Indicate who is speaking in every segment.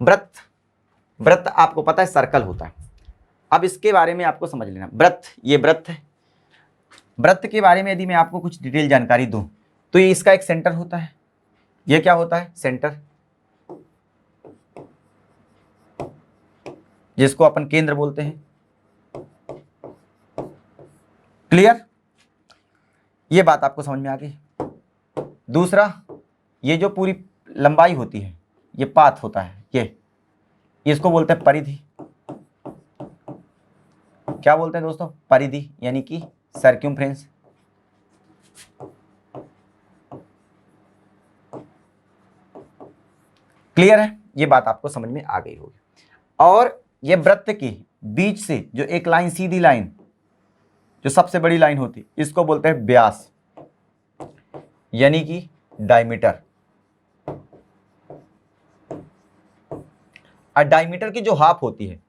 Speaker 1: वृत्त, वृत्त आपको पता है सर्कल होता है। अब इसके बारे में आपको समझ लेना, वृत्त, ये वृत्त है। वृत्त के बारे में यदि मैं आपको कुछ डिटेल जानकारी दूं तो ये इसका एक सेंटर होता है। ये क्या होता है? सेंटर, जिसको अपन केंद्र बोलते हैं। क्लियर? ये बात आपको समझ में आ गई। दूसरा, ये जो पूरी लंबाई होती है, ये पाथ होता है, ये इसको बोलते हैं परिधि। क्या बोलते हैं दोस्तों? परिधि, यानी कि सर्क्यूम्फ्रेंस। क्लियर है? ये बात आपको समझ में आ गई होगी। और ये वृत्त के बीच से जो एक लाइन, सीधी लाइन, जो सबसे बड़ी लाइन होती, इसको बोलते हैं व्यास, यानी कि डायमीटर। और डायमीटर की जो हाफ होती है,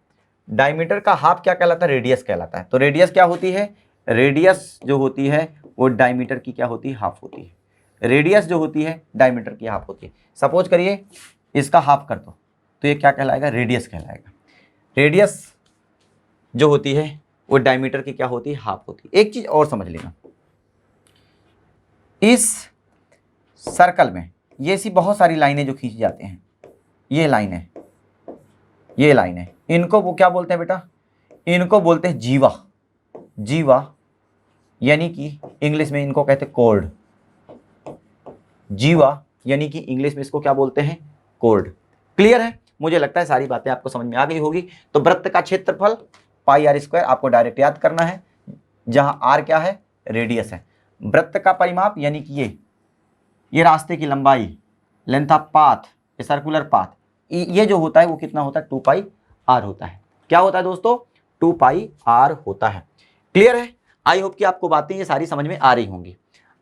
Speaker 1: डायमीटर का हाफ क्या कहलाता है? रेडियस कहलाता है। तो रेडियस क्या होती है? रेडियस जो होती है वो डायमीटर की क्या होती है? हाफ होती है। रेडियस जो होती है डायमीटर की हाफ होती है। सपोज करिए इसका हाफ कर दो तो ये क्या कहलाएगा? रेडियस कहलाएगा। रेडियस जो होती है वो डायमीटर की क्या होती है? हाफ होती है। एक चीज और समझ लेना, इस सर्कल में ये ऐसी बहुत सारी लाइनें जो खींची जाती हैं, ये लाइन है, ये लाइन है, इनको वो क्या बोलते हैं बेटा? इनको बोलते हैं जीवा। जीवा यानी कि इंग्लिश में इनको कहते हैं कोर्ड। जीवा यानी कि इंग्लिश में इसको क्या बोलते हैं? कोर्ड। क्लियर है? मुझे लगता है सारी बातें आपको समझ में आ गई होगी। तो वृत्त का क्षेत्रफल पाई आर स्क्वायर आपको डायरेक्ट याद करना है, जहां आर क्या है? रेडियस है। वृत्त का परिमाप यानी कि ये रास्ते की लंबाई, लेंथ ऑफ पाथ, ये सर्कुलर पाथ, ये जो होता है वो कितना होता है? 2 पाई आर होता है। क्या होता है दोस्तों? 2 पाई आर होता है। क्लियर है? आई होप कि आपको बातें ये सारी समझ में आ रही होंगी।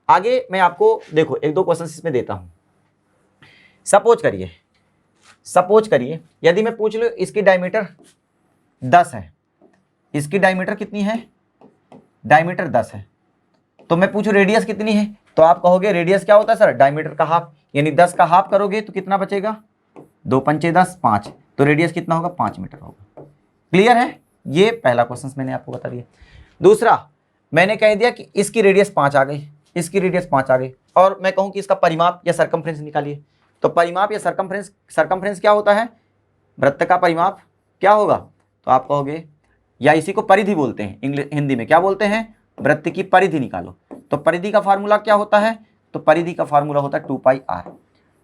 Speaker 1: आगे मैं आपको देखो एक दो क्वेश्चन इसमें देता हूं। सपोज करिए यदि मैं पूछ लूं इसकी डायमीटर 10 है, इसकी डायमीटर कितनी है? डायमीटर 10 है। तो मैं पूछूं रेडियस कितनी है, तो आप कहोगे रेडियस क्या होता है सर? डायमीटर का हाफ, यानी 10 का हाफ करोगे तो कितना बचेगा? 2 पंचे 10, 5। तो रेडियस कितना होगा? 5 मीटर होगा। क्लियर है? ये पहला क्वेश्चन मैंने आपको बता दिया। दूसरा, मैंने कह दिया कि इसकी रेडियस 5 आ गई, इसकी रेडियस 5 आ गई, और मैं कहूं कि इसका परिमाप या सरकमफ्रेंस निकालिए। तो परिमाप या सरकमफ्रेंस क्या होता है? वृत्त का परिमाप क्या होगा? तो आप कहोगे, या इसी को परिधि बोलते हैं, हिंदी में क्या बोलते हैं? वृत्त की परिधि निकालो। तो परिधि का फार्मूला क्या होता है? तो परिधि का फार्मूला होता है 2 पाई आर।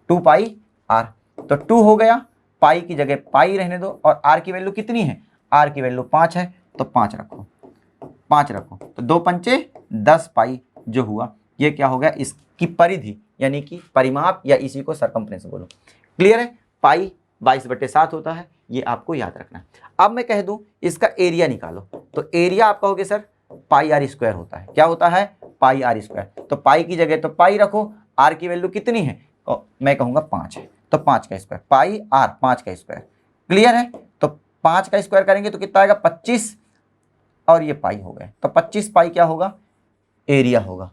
Speaker 1: 2 पाई आर, तो 2 हो गया, पाई की जगह पाई रहने दो, और आर की वैल्यू कितनी है? आर की वैल्यू 5 है, तो 5 रखो, 5 रखो। तो 2 पंचे 10 पाई जो हुआ, ये क्या हो गया? इसकी परिधि यानी कि परिमाप, या इसी को सरकमफ्रेंस बोलो। क्लियर है? पाई 22/7 होता है, ये आपको याद रखना है। अब मैं कह दूं इसका एरिया निकालो, तो एरिया आप कहोगे सर पाई आर स्क्वायर होता है। क्या होता है? Pi r square. तो पाई की जगह तो पाई रखो, आर की वैल्यू कितनी है? तो मैं कहूंगा 5 है, तो 5 का स्क्वायर, पाई आर 5 का स्क्वायर। क्लियर है? तो 5 का स्क्वायर करेंगे तो कितना आएगा? 25, और ये पाई हो गया, तो 25 पाई क्या होगा? एरिया होगा।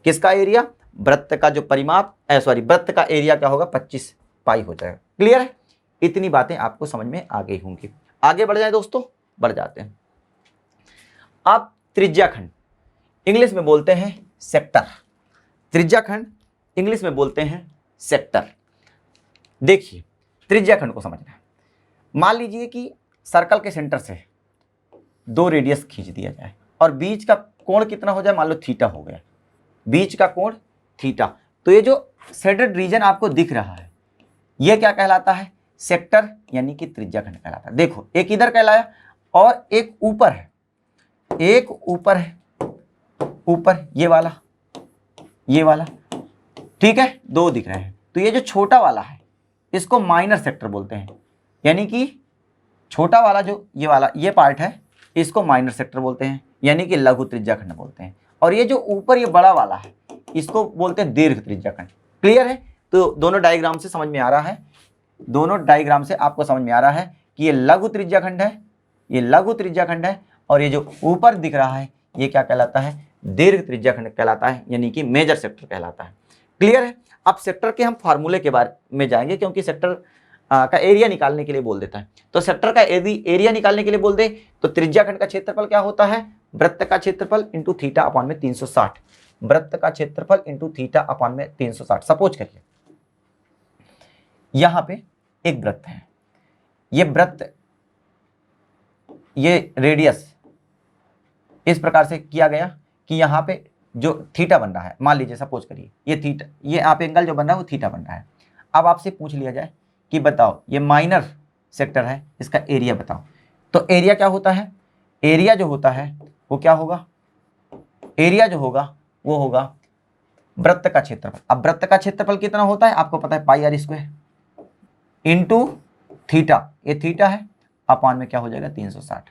Speaker 1: किसका एरिया? वृत्त का जो परिमाप, वृत्त का एरिया क्या होगा? 25 पाई हो जाएगा। क्लियर है? इतनी बातें आपको समझ में आ गई होंगी। आगे बढ़ जाए दोस्तों, बढ़ जाते हैं। अब त्रिज्याखंड इंग्लिश में बोलते हैं सेक्टर। त्रिज्याखंड इंग्लिश में बोलते हैं सेक्टर। देखिए त्रिज्याखंड को समझना है। मान लीजिए कि सर्कल के सेंटर से 2 रेडियस खींच दिया जाए, और बीच का कोण कितना हो जाए? मान लो थीटा हो गया, बीच का कोण थीटा। तो ये जो शेडेड रीजन आपको दिख रहा है, ये क्या कहलाता है? सेक्टर, यानी कि त्रिज्याखंड कहलाता है। देखो एक इधर कहलाया, और एक ऊपर है, एक ऊपर है, ऊपर ये वाला, ये वाला, ठीक है, 2 दिख रहे हैं। तो ये जो छोटा वाला है इसको माइनर सेक्टर बोलते हैं, यानी कि छोटा वाला जो ये वाला ये पार्ट है इसको माइनर सेक्टर बोलते हैं, यानी कि लघु त्रिज्याखंड बोलते हैं। और ये जो ऊपर ये बड़ा वाला है इसको बोलते हैं दीर्घ त्रिज्याखंड। क्लियर है? तो दोनों डायग्राम से समझ में आ रहा है, दोनों डायग्राम से आपको समझ में आ रहा है कि ये लघु त्रिज्याखंड है, ये लघु त्रिज्याखंड है, और ये जो ऊपर दिख रहा है ये क्या कहलाता है? दीर्घ त्रिज्याखंड कहलाता है, यानी कि मेजर सेक्टर कहलाता है। क्लियर है? अब सेक्टर के हम फार्मूले के बारे में जाएंगे, क्योंकि सेक्टर का एरिया निकालने के लिए बोल देता है। तो सेक्टर का यदि एरिया निकालने के लिए बोल दे तो त्रिज्या खंड का क्षेत्रफल क्या होता है, वृत्त का क्षेत्रफल इंटू थीटा अपॉन में 360, वृत्त का क्षेत्रफल इंटू थीटा अपॉन में 360। सपोज करिए यहां पे एक वृत्त है, ये वृत्त, ये रेडियस इस प्रकार से किया गया कि यहाँ पे जो थीटा बन रहा है, मान लीजिए सपोज करिए ये थीटा, ये यहाँ पे एंगल जो बन रहा है वो थीटा बन रहा है। अब आपसे पूछ लिया जाए कि बताओ ये माइनर सेक्टर है, इसका एरिया बताओ। तो एरिया क्या होता है, एरिया जो होता है वो क्या होगा, एरिया जो होगा वो होगा वृत्त का क्षेत्रफल। अब वृत्त का क्षेत्रफल कितना होता है आपको पता है, pi r square into theta, ये थीटा है, अपॉन में क्या हो जाएगा 360।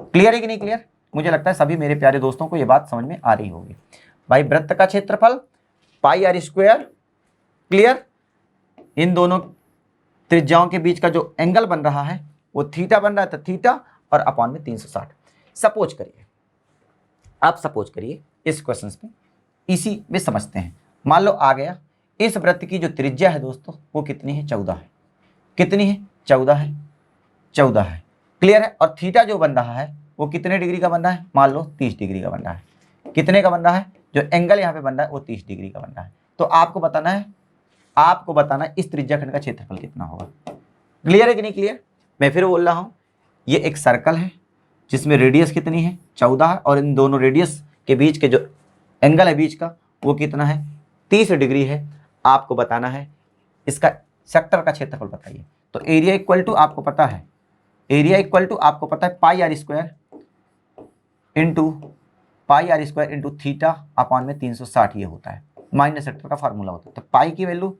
Speaker 1: क्लियर है कि नहीं क्लियर? मुझे लगता है सभी मेरे प्यारे दोस्तों को ये बात समझ में आ रही होगी। भाई वृत्त का क्षेत्रफल पाई आर स्क्वायर, क्लियर, इन दोनों त्रिज्याओं के बीच का जो एंगल बन रहा है वो थीटा बन रहा है, तो थीटा और अपॉन में 360। सपोज करिए, आप सपोज करिए इस क्वेश्चन पे इसी में समझते हैं। मान लो आ गया, इस वृत्त की जो त्रिज्या है दोस्तों वो कितनी है, 14 है। कितनी है, 14 है, 14 है, क्लियर है। और थीटा जो बन रहा है वो कितने डिग्री का बन रहा है, मान लो 30 डिग्री का बन रहा है। कितने का बन रहा है, जो एंगल यहाँ पे बन रहा है वो 30 डिग्री का बन रहा है। तो आपको बताना है, आपको बताना है इस त्रिज्या खंड का क्षेत्रफल कितना होगा। क्लियर है कि नहीं क्लियर? मैं फिर बोल रहा हूँ, ये एक सर्कल है जिसमें रेडियस कितनी है, 14 है, और इन दोनों रेडियस के बीच के जो एंगल है बीच का वो कितना है, 30 डिग्री है। आपको बताना है इसका सेक्टर का क्षेत्रफल बताइए। तो एरिया इक्वल टू आपको पता है, एरिया इक्वल टू आपको पता है pi r square into theta upon में 360 ये होता है, माइनस सेक्टर का फार्मूला होता है। तो पाई की वैल्यू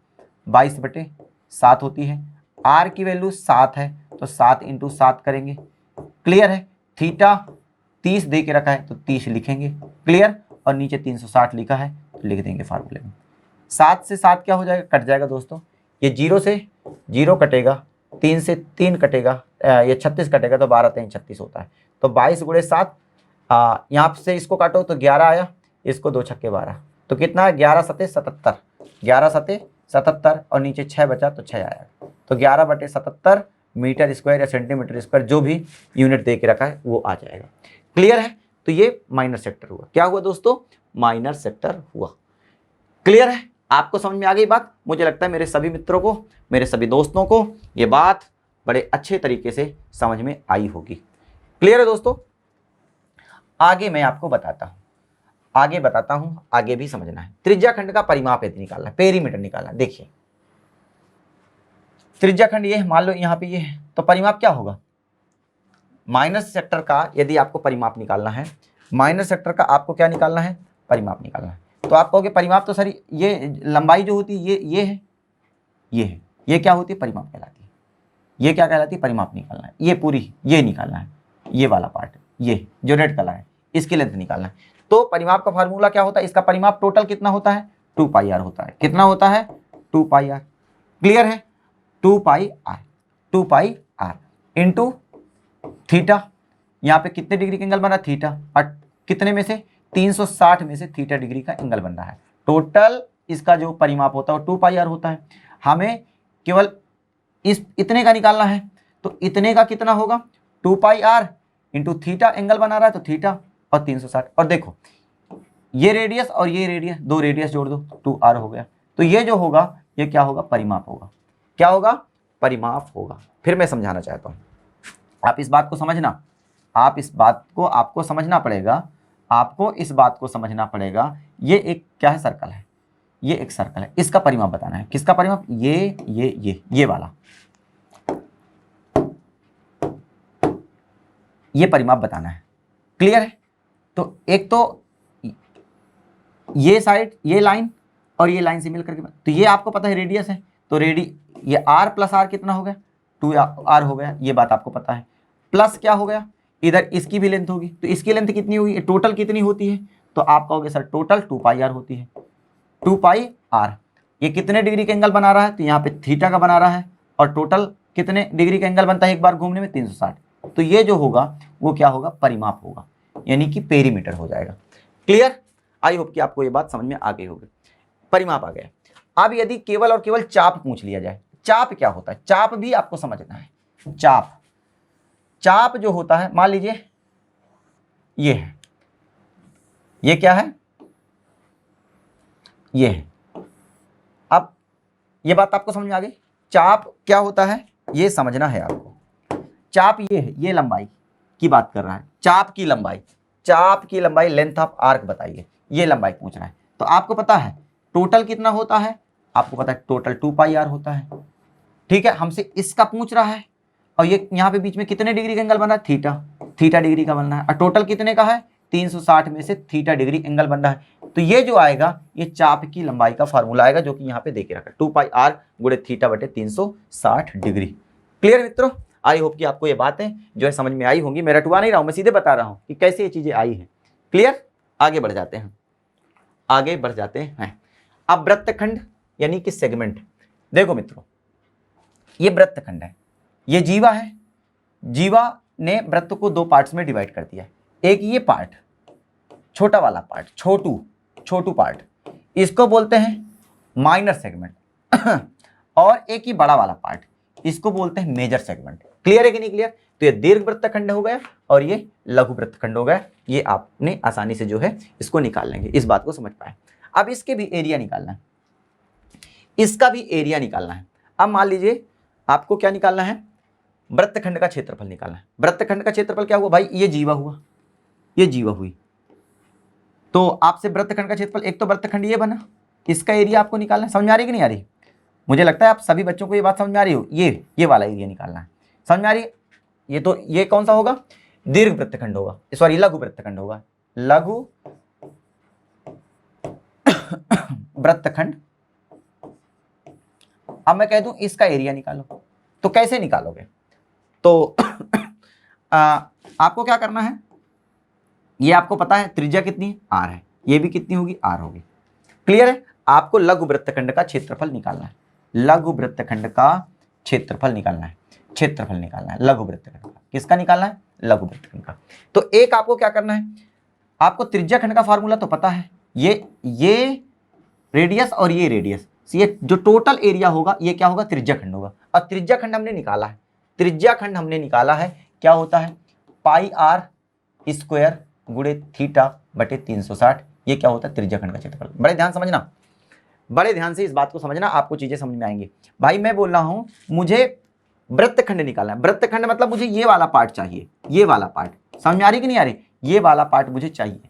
Speaker 1: 22/7 होती है, आर की वैल्यू 7 है तो 7 इंटू 7 करेंगे, क्लियर है। थीटा 30 दे के रखा है तो 30 लिखेंगे, क्लियर, और नीचे 360 लिखा है तो लिख देंगे फार्मूले में। 7 से 7 क्या हो जाएगा, कट जाएगा दोस्तों, ये 0 से 0 कटेगा, 3 से 3 कटेगा, ये 36 कटेगा तो 12 3 36 होता है। तो 22 गुणे 7, यहाँ से इसको काटो तो 11 आया, इसको 2 छक्के 12, तो कितना है 11 सते 77, 11 सते 77 और नीचे 6 बचा तो 6 आया। तो 11/77 मीटर स्क्वायर या सेंटीमीटर स्क्वायर जो भी यूनिट दे के रखा है वो आ जाएगा, क्लियर है। तो ये माइनर सेक्टर हुआ, क्या हुआ दोस्तों, माइनर सेक्टर हुआ, क्लियर है। आपको समझ में आ गई बात? मुझे लगता है मेरे सभी मित्रों को, मेरे सभी दोस्तों को ये बात बड़े अच्छे तरीके से समझ में आई होगी, क्लियर है दोस्तों। आगे मैं आपको बताता हूं, आगे बताता हूं, आगे भी समझना है। त्रिज्या खंड का परिमाप यदि निकालना है, पेरीमीटर निकालना है, देखिए त्रिज्या खंड ये है, मान लो यहाँ पे ये है, तो परिमाप क्या होगा, माइनस सेक्टर का यदि आपको परिमाप निकालना है, माइनस सेक्टर का आपको क्या निकालना है, परिमाप निकालना है। तो आप कहोगे परिमाप तो सर ये लंबाई जो होती है ये है, ये है, ये क्या होती है, परिमाप कहलाती है। ये क्या कहलाती है, परिमाप निकालना है, ये पूरी ये निकालना है, ये वाला पार्ट, ये जो रेड कलर है इसकी लेंथ निकालना है। तो परिमाप का फार्मूला क्या होता है, इसका परिमाप टोटल कितना होता है, 2 पाई आर होता है। कितना होता है, 2 पाई आर, क्लियर है, 2 पाई आर इंटू थीटा, यहाँ पे कितने डिग्री का एंगल बन रहा है, थीटा, और कितने में से 360 में से थीटा डिग्री का एंगल बन रहा है। टोटल इसका जो परिमाप होता है वो 2 पाई आर होता है। हमें केवल इस इतने का निकालना है, तो इतने का कितना होगा, 2 pi r into theta, angle बना रहा है तो थीटा और 360, और देखो ये रेडियस और ये रेडियस, दो रेडियस जोड़ दो 2r हो गया। तो ये जो होगा ये क्या होगा, परिमाप होगा, क्या होगा, परिमाप होगा। फिर मैं समझाना चाहता हूं, आप इस बात को समझना, आप इस बात को आपको समझना पड़ेगा, आपको इस बात को समझना पड़ेगा। ये एक क्या है, सर्कल है, ये एक सर्कल है, इसका परिमाप बताना है। किसका परिमाप, ये वाला, ये परिमाप बताना है, क्लियर है। तो एक तो ये साइड, ये लाइन और ये लाइन से मिल करके, तो ये आपको पता है रेडियस है, तो ये r प्लस r कितना हो गया, 2r हो गया, ये बात आपको पता है। प्लस क्या हो गया, इधर इसकी भी लेंथ होगी, तो इसकी लेंथ कितनी होगी, टोटल कितनी होती है, तो आप कहोगे सर टोटल 2 पाई आर होती है, 2 पाई आर। ये कितने डिग्री का एंगल बना रहा है, तो यहाँ पे थीटा का बना रहा है, और टोटल कितने डिग्री का एंगल बनता है एक बार घूमने में, 360। तो ये जो होगा वो क्या होगा, परिमाप होगा, यानी कि पेरीमीटर हो जाएगा, क्लियर। आई होप कि आपको ये बात समझ में आ गई होगी, परिमाप आ गया। अब यदि केवल और केवल चाप पूछ लिया जाए, चाप क्या होता है, चाप भी आपको समझना है। चाप जो होता है, मान लीजिए ये है, ये क्या है, ये है। अब ये बात आपको समझ में आ गई, चाप क्या होता है ये समझना है आपको। चाप ये है, ये लंबाई की बात कर रहा है, चाप की लंबाई लेंथ ऑफ आर्क बताइए, ये लंबाई पूछ रहा है। तो आपको पता है टोटल कितना होता है, आपको पता है टोटल 2 पाई आर होता है, ठीक है। हमसे इसका पूछ रहा है, और ये यहाँ पे बीच में कितने डिग्री का एंगल बन रहा है, थीटा डिग्री का बन रहा है, और टोटल कितने का है 360 में से थीटा डिग्री एंगल बन रहा है। तो ये जो आएगा ये चाप की लंबाई का फार्मूला आएगा, जो कि यहाँ पे देके रखा है 2 पाई आर गुणे थीटा बटे 360 डिग्री। क्लियर मित्रों, आई होप कि आपको ये बातें जो है समझ में आई होंगी। मैं रटवा नहीं रहा हूँ, मैं सीधे बता रहा हूँ कि कैसे ये चीजें आई हैं। क्लियर, आगे बढ़ जाते हैं। अब वृत्तखंड यानी कि सेगमेंट, देखो मित्रों ये वृत्तखंड है, ये जीवा है, जीवा ने वृत्त को 2 पार्ट्स में डिवाइड कर दिया है। एक ये पार्ट, छोटा वाला पार्ट, छोटू पार्ट, इसको बोलते हैं माइनर सेगमेंट और एक ही बड़ा वाला पार्ट, इसको बोलते हैं मेजर सेगमेंट। क्लियर है कि नहीं क्लियर? तो ये दीर्घ वृत्तखंड हो गया और ये लघु वृत्तखंड हो गया। ये आपने आसानी से जो है इसको निकाल लेंगे, इस बात को समझ पाए। अब इसके भी एरिया निकालना है, इसका भी एरिया निकालना है। अब मान लीजिए आपको क्या निकालना है, वृत्तखंड का क्षेत्रफल निकालना है। वृत्तखंड का क्षेत्रफल क्या हुआ भाई, ये जीवा हुआ, ये जीवा हुई। तो आपसे वृत्तखंड का क्षेत्रफल, एक तो वृत्तखंड ये बना, इसका एरिया आपको निकालना है। समझ में आ रही कि नहीं आ रही? मुझे लगता है आप सभी बच्चों को ये बात समझ में आ रही हो। ये वाला एरिया निकालना है, समझ में आ रही है? ये तो ये कौन सा होगा, दीर्घ वृत्तखंड होगा, सॉरी लघु वृत्तखंड होगा, लघु वृत्तखंड। अब मैं कह दूं इसका एरिया निकालो, तो कैसे निकालोगे? तो आपको क्या करना है, ये आपको पता है त्रिज्या कितनी है, आर है, ये भी कितनी होगी, आर होगी। क्लियर है? आपको लघु वृत्तखंड का क्षेत्रफल निकालना है, लघु वृत्तखंड का क्षेत्रफल निकालना है, लघु वृत्तखंड का। किसका निकालना है? लघु वृत्तखंड का। तो एक आपको क्या करना है, आपको त्रिज्या खंड का फार्मूला तो पता है, ये रेडियस और ये रेडियस, ये जो टोटल एरिया होगा ये क्या होगा, त्रिज्या खंड होगा। और त्रिज्या खंड हमने निकाला है, क्या होता है, पाई आर स्क्वायर गुणे थीटा बटे 360। ये क्या होता है, त्रिज्या खंड का क्षेत्रफल। बड़े ध्यान से इस बात को समझना, आपको चीजें समझ में आएंगी। भाई मैं बोल रहा हूं मुझे वृत्तखंड निकालना है, वृत्तखंड मतलब मुझे ये वाला पार्ट चाहिए, ये वाला पार्ट। समझ में आ रही कि नहीं आ रही? ये वाला पार्ट मुझे चाहिए,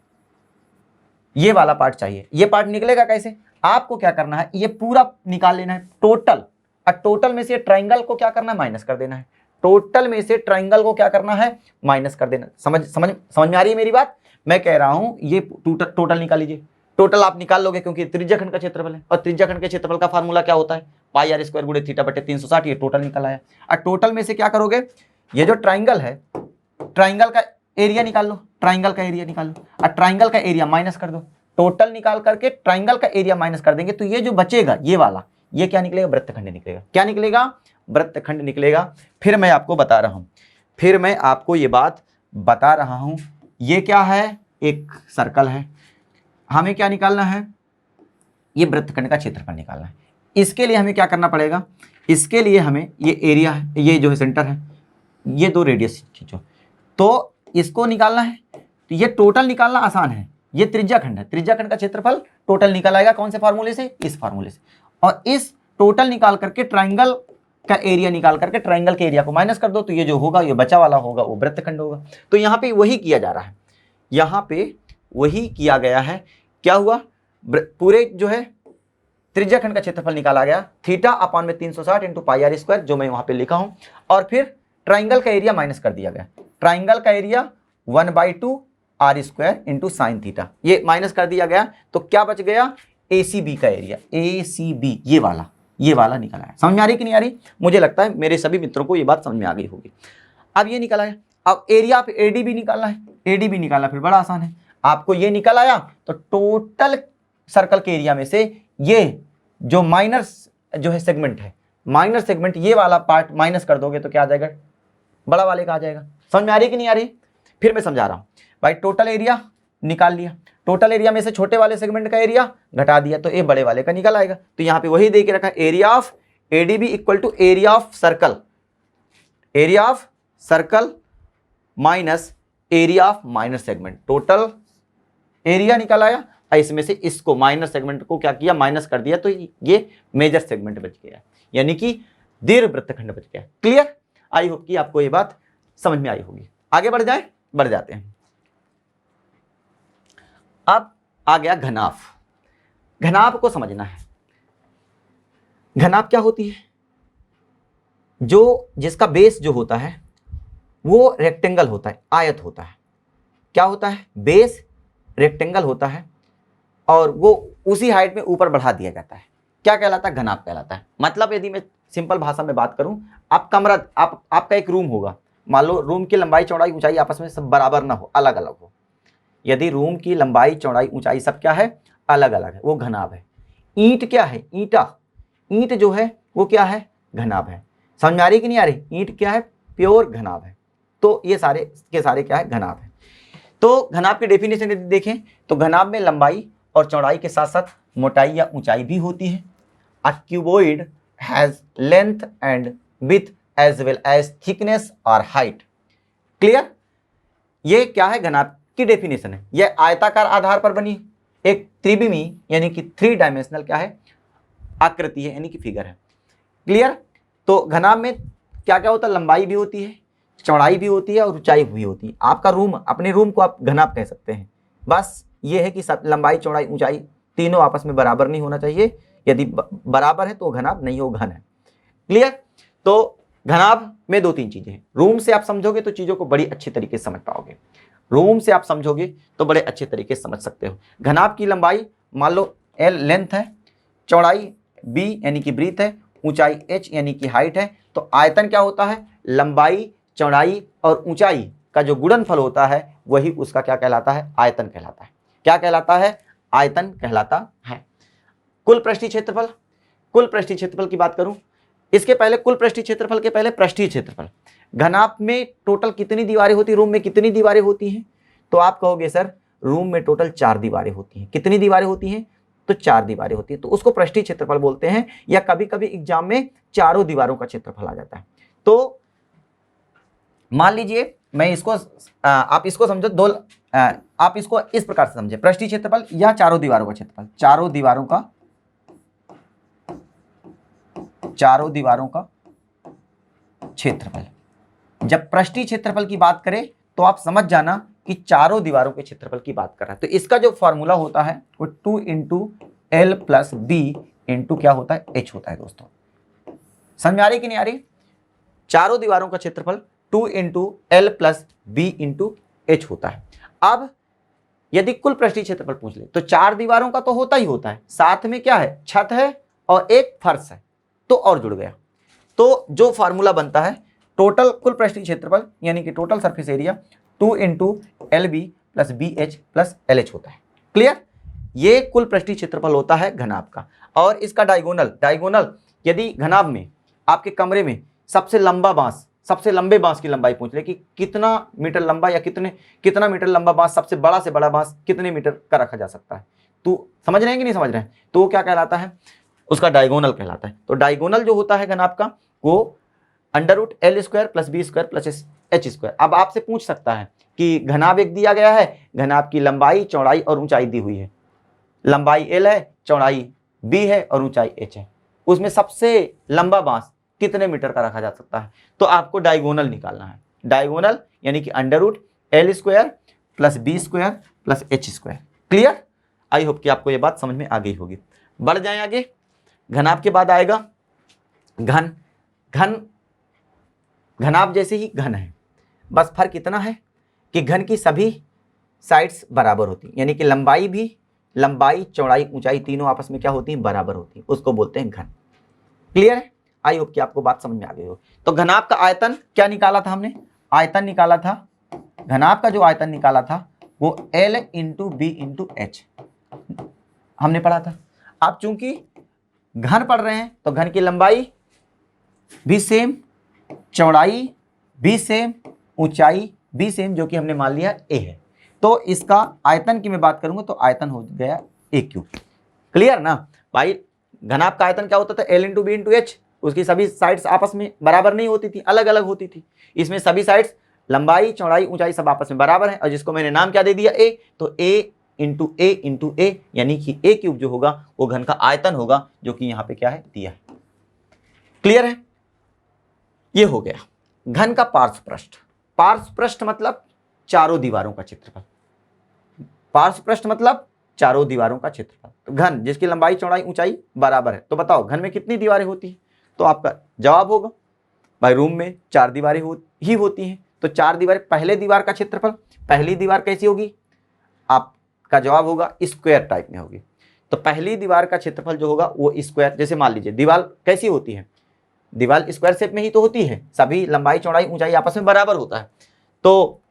Speaker 1: ये वाला पार्ट चाहिए। ये पार्ट निकलेगा कैसे, आपको क्या करना है, ये पूरा निकाल लेना है टोटल, और टोटल में से ट्राइंगल को क्या करना है, माइनस कर देना है। टोटल में से ट्राइंगल को क्या करना है, माइनस कर देना। समझ में आ रही है मेरी बात? मैं कह रहा हूं ये टोटल निकाल लीजिए, टोटल आप निकाल लोगे क्योंकि त्रिज्या खंड का क्षेत्रफल है, और त्रिज्या खंड के क्षेत्रफल का फार्मूला क्या होता है, पाई आर स्क्वायर गुणे थीटा बटे 360। ये टोटल निकल आया। और टोटल में से क्या करोगे, ये जो ट्राइंगल है, ट्राइंगल का एरिया निकाल लो, ट्राइंगल का एरिया निकाल लो, और ट्राइंगल का एरिया माइनस कर दो। टोटल निकाल करके ट्राइंगल का एरिया माइनस कर देंगे, तो ये जो बचेगा ये वाला, ये क्या निकलेगा, वृत्तखंड निकलेगा। क्या निकलेगा, वृत्तखंड निकलेगा। फिर मैं आपको बता रहा हूं, फिर मैं आपको ये बात बता रहा हूं, ये क्या है, एक सर्कल है, हमें क्या निकालना है, ये वृत्तखंड का क्षेत्रफल निकालना है। इसके लिए हमें क्या करना पड़ेगा, इसके लिए हमें ये एरिया है, ये जो है सेंटर है, ये दो रेडियस खींचो, तो इसको निकालना है। तो ये टोटल निकालना आसान है, ये त्रिज्या खंड है, त्रिज्या खंड का क्षेत्रफल टोटल निकल आएगा कौन से फार्मूले से, इस फार्मूले से। और इस टोटल निकाल करके ट्राइंगल का एरिया निकाल करके ट्राइंगल के एरिया को माइनस कर दो, तो ये जो होगा, ये बचा वाला होगा, वो वृत्तखंड होगा। तो यहाँ पे वही किया जा रहा है, यहाँ पे वही किया गया है। क्या हुआ, पूरे जो है त्रिज्या खंड का क्षेत्रफल निकाला गया, थीटा अपॉन में 360 इंटू पाई आर स्क्वायर, जो मैं वहां पे लिखा हूं, और फिर ट्राइंगल का एरिया माइनस कर दिया गया। ट्राइंगल का area 1/2 R square into sine theta, ये माइनस कर दिया गया। तो क्या बच गया, ACB का एरिया, ACB ये वाला निकला है। समझ में आ रही कि नहीं आ रही? मुझे लगता है मेरे सभी मित्रों को ये बात समझ में आ गई होगी। अब ये निकला है, अब एरिया आप ADB निकालना है, ADB निकालना फिर बड़ा आसान है। आपको ये निकल आया तो टोटल सर्कल के एरिया में से ये जो माइनर जो है सेगमेंट है, माइनर सेगमेंट ये वाला पार्ट माइनस कर दोगे तो क्या आ जाएगा, बड़ा वाले का आ जाएगा। समझ में आ रही कि नहीं आ रही? फिर मैं समझा रहा हूं भाई, टोटल एरिया निकाल लिया, टोटल एरिया में से छोटे वाले सेगमेंट का एरिया घटा दिया, तो ये बड़े वाले का निकल आएगा। तो यहाँ पे वही दे के रखा, area of ADB equal to area of circle, area of circle minus area of minor segment, total area निकल आया, और इसमें से इसको माइनर सेगमेंट को क्या किया, माइनस कर दिया, तो ये मेजर सेगमेंट बच गया, यानी कि दीर्घ वृत्तखंड बच गया। क्लियर? आई होप कि आपको ये बात समझ में आई होगी। आगे बढ़ जाए, बढ़ जाते हैं। अब आ गया घनाभ। घनाभ को समझना है। घनाभ क्या होती है? जो जिसका बेस जो होता है वो रेक्टेंगल होता है, आयत होता है। क्या होता है? बेस रेक्टेंगल होता है और वो उसी हाइट में ऊपर बढ़ा दिया जाता है। क्या कहलाता है? घनाभ कहलाता है। मतलब यदि मैं सिंपल भाषा में बात करूं, आप कमरा, आपका एक रूम होगा, मान लो रूम की लंबाई चौड़ाई ऊंचाई आपस में सब बराबर ना हो, अलग अलग हो। यदि रूम की लंबाई चौड़ाई ऊंचाई सब क्या है, अलग अलग है, वो घनाभ है। ईंट क्या है? ईंट जो है वो क्या है? घनाभ है। समझ में आ रही कि नहीं आ रही? ईंट क्या है? प्योर घनाभ है। तो ये सारे के सारे क्या है? घनाभ है। तो घनाभ की डेफिनेशन यदि देखें तो घनाभ में लंबाई और चौड़ाई के साथ साथ मोटाई या ऊंचाई भी होती है। A cuboid has length and width as well as thickness और हाइट। क्लियर? ये क्या है? घनाभ की डेफिनेशन है। यह आयताकार आधार पर बनी एक त्रिविमी यानी कि 3 डायमेंशनल क्या है? आकृति है, यानी कि फिगर है। क्लियर? तो घनाभ में क्या क्या होता है? लंबाई भी होती है, चौड़ाई भी होती है और ऊंचाई भी होती है। आपका रूम, अपने रूम को आप घनाभ कह सकते हैं। बस ये है कि सब लंबाई चौड़ाई ऊंचाई तीनों आपस में बराबर नहीं होना चाहिए। यदि बराबर है तो घनाभ नहीं हो, घन है। क्लियर? तो घनाभ में 2-3 चीजें हैं। रूम से आप समझोगे तो चीजों को बड़ी अच्छी तरीके से समझ पाओगे। रूम से आप समझोगे तो बड़े अच्छे तरीके से समझ सकते हो। घनाभ की लंबाई मान लो L लेंथ है, चौड़ाई B यानी कि ब्रीथ है, ऊंचाई H यानी कि हाइट है। तो आयतन क्या होता है? लंबाई, चौड़ाई और ऊंचाई का जो गुणनफल होता है वही उसका क्या कहलाता है? आयतन कहलाता है। क्या कहलाता है? आयतन कहलाता है। कुल पृष्ठीय क्षेत्रफल, कुल पृष्ठीय क्षेत्रफल की बात करूं, इसके पहले कुल पृष्ठीय क्षेत्रफल के पहले पृष्ठीय क्षेत्रफल। घनाभ में टोटल कितनी दीवारें होती, रूम में कितनी दीवारें होती हैं? तो आप कहोगे सर रूम में टोटल 4 दीवारें होती हैं। कितनी दीवारें होती हैं? तो 4 दीवारें होती हैं, तो उसको पृष्ठीय क्षेत्रफल बोलते हैं। या कभी कभी एग्जाम में चारों दीवारों का क्षेत्रफल आ जाता है। तो मान लीजिए मैं इसको आप इसको समझो आप इसको इस प्रकार से समझे, पृष्ठीय क्षेत्रफल या चारों दीवारों का क्षेत्रफल, चारों दीवारों का क्षेत्रफल। जब पृष्ठीय क्षेत्रफल की बात करें तो आप समझ जाना कि चारों दीवारों के क्षेत्रफल की बात कर रहा है। तो इसका जो फॉर्मूला होता है वो 2 × L + B × क्या होता है? H होता है। दोस्तों समझ में आ रही कि नहीं आ रही? चारों दीवारों का क्षेत्रफल 2 × L + B × H होता है। अब यदि कुल पृष्ठीय क्षेत्रफल पूछ ले तो 4 दीवारों का तो होता ही होता है, साथ में क्या है? छत है और एक फर्श है, तो और जुड़ गया। तो जो फार्मूला बनता है टोटल कुल पृष्ठीय क्षेत्रफल यानी कि total surface area 2 × LB + BH + LH होता है। क्लियर? ये कुल पृष्ठीय क्षेत्रफल होता है घनाभ का। और इसका डायगोनल यदि घनाभ में आपके कमरे में सबसे लंबे बांस की लंबाई पूछ ले कि कितना मीटर लंबा या कितना मीटर लंबा बांस, सबसे बड़ा से बड़ा बांस कितने मीटर का रखा जा सकता है, तो समझ रहे हैं कि नहीं समझ रहे हैं? तो वो क्या कहलाता है? उसका डायगोनल कहलाता है। तो डायगोनल जो होता है घनाभ का वो √L² + B² + H²। अब आपसे पूछ सकता है कि घनाभ एक दिया गया है, घनाभ की लंबाई, चौड़ाई और ऊंचाई दी हुई है। लंबाई L है, चौड़ाई B है और ऊंचाई H है। उसमें सबसे लंबा बांस कितने मीटर का रखा जा सकता है? तो आपको डायगोनल निकालना है। डायगोनल यानी कि √L² + B² + H²। Clear? I hope कि आपको यह बात समझ में आ गई होगी। बढ़ जाए आगे। घनाभ के बाद आएगा घनाभ जैसे ही घन है, बस फर्क इतना है कि घन की सभी साइड्स बराबर होती हैं, यानी कि लंबाई, चौड़ाई, ऊंचाई तीनों आपस में क्या होती हैं? बराबर होती हैं। उसको बोलते हैं घन। क्लियर है? आई होप कि आपको बात समझ में आ गई हो। तो घनाभ का आयतन क्या निकाला था हमने? आयतन निकाला था, घनाभ का जो आयतन निकाला था वो L × B × H हमने पढ़ा था। आप चूंकि घन पढ़ रहे हैं तो घन की लंबाई भी सेम, चौड़ाई भी सेम, ऊंचाई भी सेम, जो कि हमने मान लिया A है। तो इसका आयतन की मैं बात करूंगा तो आयतन हो गया A3। क्लियर ना भाई? घनाभ का आयतन क्या होता था? L × B × H। उसकी सभी साइड्स आपस में बराबर नहीं होती थी, अलग अलग होती थी। इसमें सभी साइड्स लंबाई चौड़ाई ऊंचाई सब आपस में बराबर है, और जिसको मैंने नाम क्या दे दिया, ए, तो ए इंटू ए, यानी कि ए क्यूब जो होगा वो घन का आयतन होगा, जो कि यहाँ पे क्या है, दिया है। क्लियर है? ये हो गया घन का पार्श्व पृष्ठ। पार्श्व पृष्ठ मतलब चारों दीवारों का क्षेत्रफल। पार्श्व पृष्ठ मतलब चारों दीवारों का क्षेत्रफल। तो घन जिसकी लंबाई चौड़ाई ऊंचाई बराबर है, तो बताओ घन में कितनी दीवारें होती हैं? तो आपका जवाब होगा भाई रूम में 4 दीवारें ही होती हैं। तो 4 दीवारें, पहले दीवार का क्षेत्रफल, पहली दीवार कैसी होगी? आपका जवाब होगा स्क्वायर टाइप में होगी। तो पहली दीवार का क्षेत्रफल जो होगा वो स्क्वायर, जैसे मान लीजिए दीवार कैसी होती है, दीवार स्क्वायर शेप में ही तो होती है, सभी लंबाई चौड़ाई ऊंचाई आपस में बराबर होता है। तो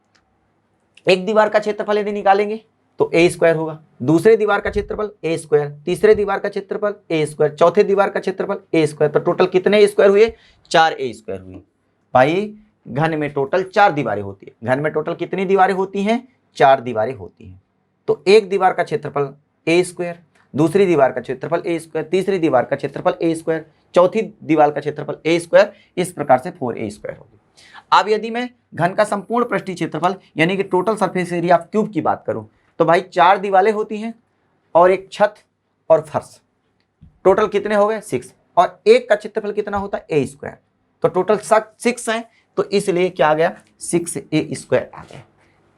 Speaker 1: एक दीवार का क्षेत्रफल यदि निकालेंगे तो ए स्क्वायर होगा, दूसरे दीवार का क्षेत्रफल ए स्क्वायर, तीसरे दीवार का क्षेत्रफल ए स्क्वायर, चौथे दीवार का क्षेत्रफल ए स्क्वायर। तो टोटल कितने स्क्वायर हुए? 4 ए स्क्वायर हुए। भाई घन में टोटल 4 दीवारें होती है। घन में टोटल कितनी दीवारें होती हैं? 4 दीवारें होती हैं। तो एक दीवार का क्षेत्रफल ए स्क्वायर, दूसरी दीवार का क्षेत्रफल ए स्क्वायर, तीसरी दीवार का क्षेत्रफल ए स्क्वायर, चौथी दीवार का क्षेत्रफल ए स्क्वायर, इस प्रकार से 4 ए स्क्वायर होगी। अब यदि मैं घन का संपूर्ण पृष्ठीय क्षेत्रफल यानी कि total surface area of cube की बात करूं, तो भाई 4 दीवारें होती हैं और एक छत और फर्श, टोटल कितने हो गए? 6, और एक का क्षेत्रफल कितना होता है? ए स्क्वायर। तो टोटल 6 हैं, तो इसलिए क्या आ गया? 6 ए स्क्वायर आ गया।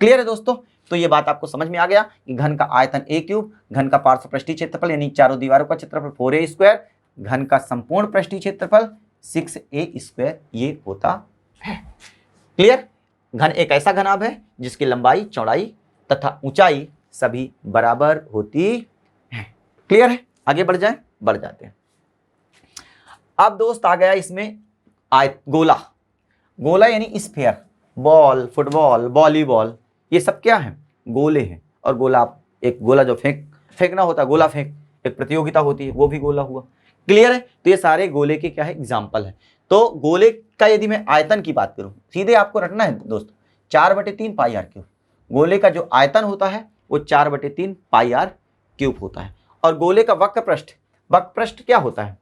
Speaker 1: क्लियर है दोस्तों? तो ये बात आपको समझ में आ गया कि घन का आयतन ए क्यूब, घन का पार्श्व पृष्ठीय क्षेत्रफल यानी चारों दीवारों का क्षेत्रफल 4 ए स्क्वायर, घन का संपूर्ण पृष्ठीय क्षेत्रफल 6 ए स्क्वायर ये होता है। क्लियर? घन एक ऐसा घनाभ है जिसकी लंबाई चौड़ाई तथा ऊंचाई सभी बराबर होती है। क्लियर है? आगे बढ़ जाते हैं। अब दोस्त आ गया इसमें गोला। गोला यानी स्फीयर, बॉल, फुटबॉल, वॉलीबॉल, ये सब क्या है? गोले हैं। और गोला, एक गोला जो फेंकना होता है, गोला फेंक, एक प्रतियोगिता होती है, वो भी गोला हुआ। क्लियर है? तो ये सारे गोले के क्या है? एग्जाम्पल है। तो गोले का यदि मैं आयतन की बात करूं, सीधे आपको रखना है दोस्त 4/3 पाई आर क्यूब। गोले का जो आयतन होता है वो 4/3 पाई आर क्यूब होता है। और गोले का वक्र पृष्ठ क्या होता है?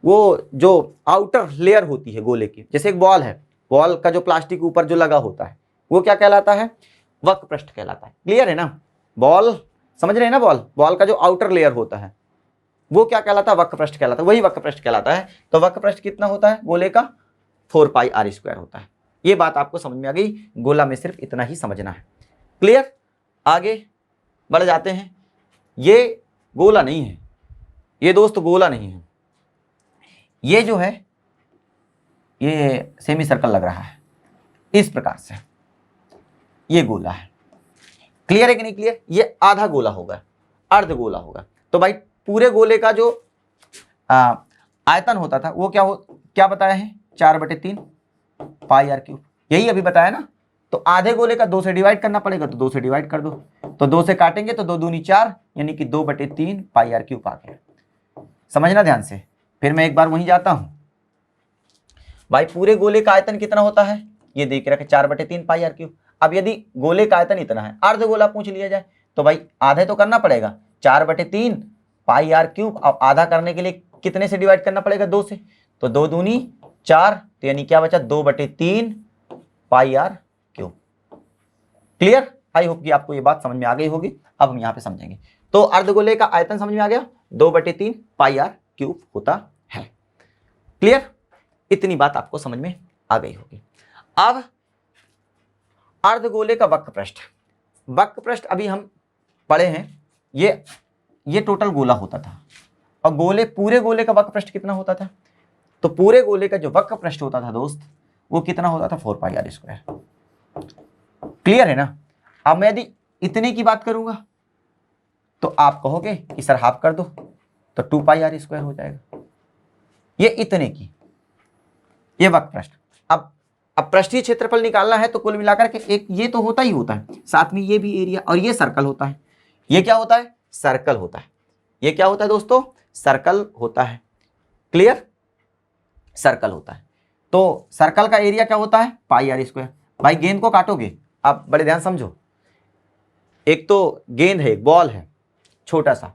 Speaker 1: वो जो आउटर लेयर होती है गोले की, जैसे एक बॉल है, बॉल का जो प्लास्टिक ऊपर जो लगा होता है वो क्या कहलाता है? वक्र पृष्ठ कहलाता है। क्लियर है ना? बॉल समझ रहे हैं ना? बॉल का जो आउटर लेयर होता है वो क्या कहलाता है? वक्र पृष्ठ कहलाता है, वही वक्र पृष्ठ कहलाता है। तो वक्र पृष्ठ कितना होता है गोले का? 4 पाई आर स्क्वायर होता है। ये बात आपको समझ में आ गई। गोला में सिर्फ इतना ही समझना है। क्लियर? आगे बढ़ जाते हैं। ये गोला नहीं है, ये दोस्त गोला नहीं है, ये जो है ये सेमी सर्कल लग रहा है इस प्रकार से, ये गोला है। क्लियर है कि नहीं क्लियर? ये आधा गोला होगा, अर्ध गोला होगा। तो भाई पूरे गोले का जो आयतन होता था वो क्या बताया है? 4/3 पाई आर क्यूब, यही अभी बताया ना। तो आधे गोले का 2 से डिवाइड करना पड़ेगा, तो 2 से डिवाइड कर दो, तो 2 से काटेंगे तो 2 दूनी 4, यानी कि 2/3 पाई आर क्यूब आ गया। समझना ध्यान से। फिर मैं एक बार वहीं जाता हूं। भाई पूरे गोले का आयतन कितना होता है? ये देख रखे 4/3 पाई आर क्यूब। अब यदि गोले का आयतन इतना है, अर्ध गोला पूछ लिया जाए, तो भाई आधे तो करना पड़ेगा, 4/3 पाई आर क्यूब। अब आधा करने के लिए कितने से डिवाइड करना पड़ेगा? 2 से, तो 2 दूनी 4, तो यानी क्या बचा? 2/3 pi r cube. Clear? I hope कि आपको ये बात समझ में आ गई होगी। अब हम यहाँ पे समझेंगे। तो अर्धगोले का आयतन समझ में आ गया, 2/3 पाई आर क्यूब होता है। क्लियर? इतनी बात आपको समझ में आ गई होगी। अब अर्धगोले का वक्र पृष्ठ अभी हम पढ़े हैं। ये टोटल गोला होता था, और पूरे गोले का वक्र पृष्ठ कितना होता था? तो पूरे गोले का जो वक्र पृष्ठ होता था दोस्त, वो कितना होता था? 4 पाई आर स्क्वायर। क्लियर है ना? अब मैं यदि इतने की बात करूंगा तो आप कहोगे कि सर हाफ कर दो, तो 2 पाई आर स्क्वायर हो जाएगा। ये इतने की, ये वक्र पृष्ठ। अब पृष्ठीय क्षेत्रफल निकालना है तो कुल मिलाकर के एक ये तो होता ही होता है, साथ में ये भी एरिया, और ये सर्कल होता है। ये क्या होता है? सर्कल होता है। ये क्या होता है दोस्तों? सर्कल होता है। क्लियर? सर्कल होता है। तो सर्कल का एरिया क्या होता है? Pi r square. भाई गेंद को काटोगे, आप बड़े ध्यान समझो, एक तो गेंद है, एक बॉल है छोटा सा,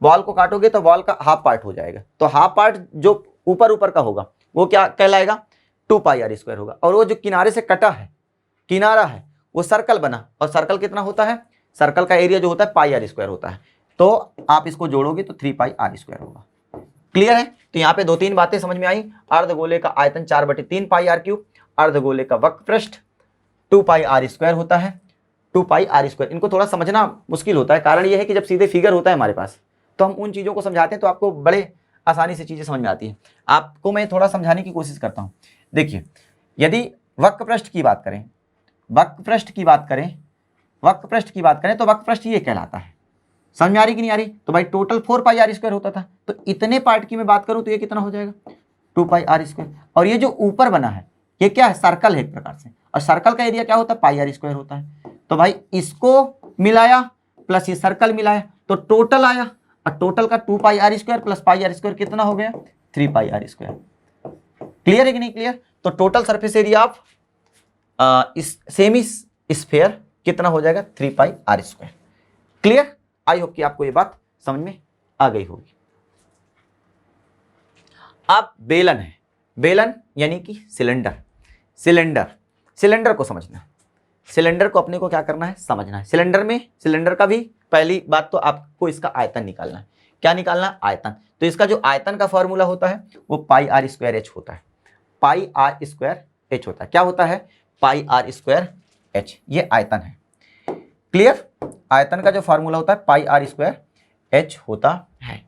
Speaker 1: बॉल को काटोगे तो बॉल का हाफ पार्ट हो जाएगा। तो हाफ पार्ट जो ऊपर ऊपर का होगा वो क्या कहलाएगा, 2 पाई आर स्क्वायर होगा। और वो जो किनारे से कटा है, किनारा है, वो सर्कल बना, और सर्कल कितना होता है, सर्कल का एरिया जो होता है पाई आर स्क्वायर होता है। तो आप इसको जोड़ोगे तो 3 पाई आर स्क्वायर होगा। क्लियर है? तो यहाँ पे 2-3 बातें समझ में आई। अर्धगोले का आयतन 4/3 पाई आर क्यूब, अर्धगोले का वक्रपृष्ठ 2 पाई आर स्क्वायर होता है, 2 पाई आर स्क्वायर। इनको थोड़ा समझना मुश्किल होता है, कारण यह है कि जब सीधे फिगर होता है हमारे पास तो हम उन चीज़ों को समझाते हैं तो आपको बड़े आसानी से चीज़ें समझ में आती है। आपको मैं थोड़ा समझाने की कोशिश करता हूँ। देखिए, यदि वक्रपृष्ठ की बात करें, वक्रपृष्ठ की बात करें, वक्रपृष्ठ की बात करें तो वक्रपृष्ठ ये कहलाता है। समझ में आ रही कि नहीं आ रही? तो भाई टोटल 4 पाई आर स्क्वायर होता था, तो इतने पार्ट की मैं बात करूं तो ये कितना हो जाएगा, 2 पाई आर स्क्वायर। और ये जो ऊपर बना है ये क्या है, सर्कल है एक प्रकार से, और सर्कल का एरिया क्या होता है, पाई आर स्क्वायर होता है। तो भाई इसको मिलाया प्लस ये सर्कल मिलाया तो टोटल आया, और टोटल का 2 pi r square plus pi r square कितना हो गया, 3 पाई आर स्क्वायर। क्लियर है कि नहीं क्लियर? तो टोटल सरफेस एरिया ऑफ इस सेमी स्फीयर कितना हो जाएगा, 3 pi r square. Clear? I hope कि आपको ये बात समझ में आ गई होगी। अब बेलन है, बेलन यानी कि सिलेंडर, सिलेंडर, सिलेंडर को समझना, सिलेंडर को अपने को क्या करना है, समझना है। सिलेंडर में, सिलेंडर का भी पहली बात तो आपको इसका आयतन निकालना है। क्या निकालना है, आयतन। तो इसका जो आयतन का फॉर्मूला होता है वो पाई आर स्क्वायर एच होता है, पाई आर स्क्वायर एच होता है। क्या होता है, पाई आर स्क्वायर एच, ये आयतन है। क्लियर? आयतन का जो फॉर्मूला होता है पाई आर स्क्वायर एच होता है।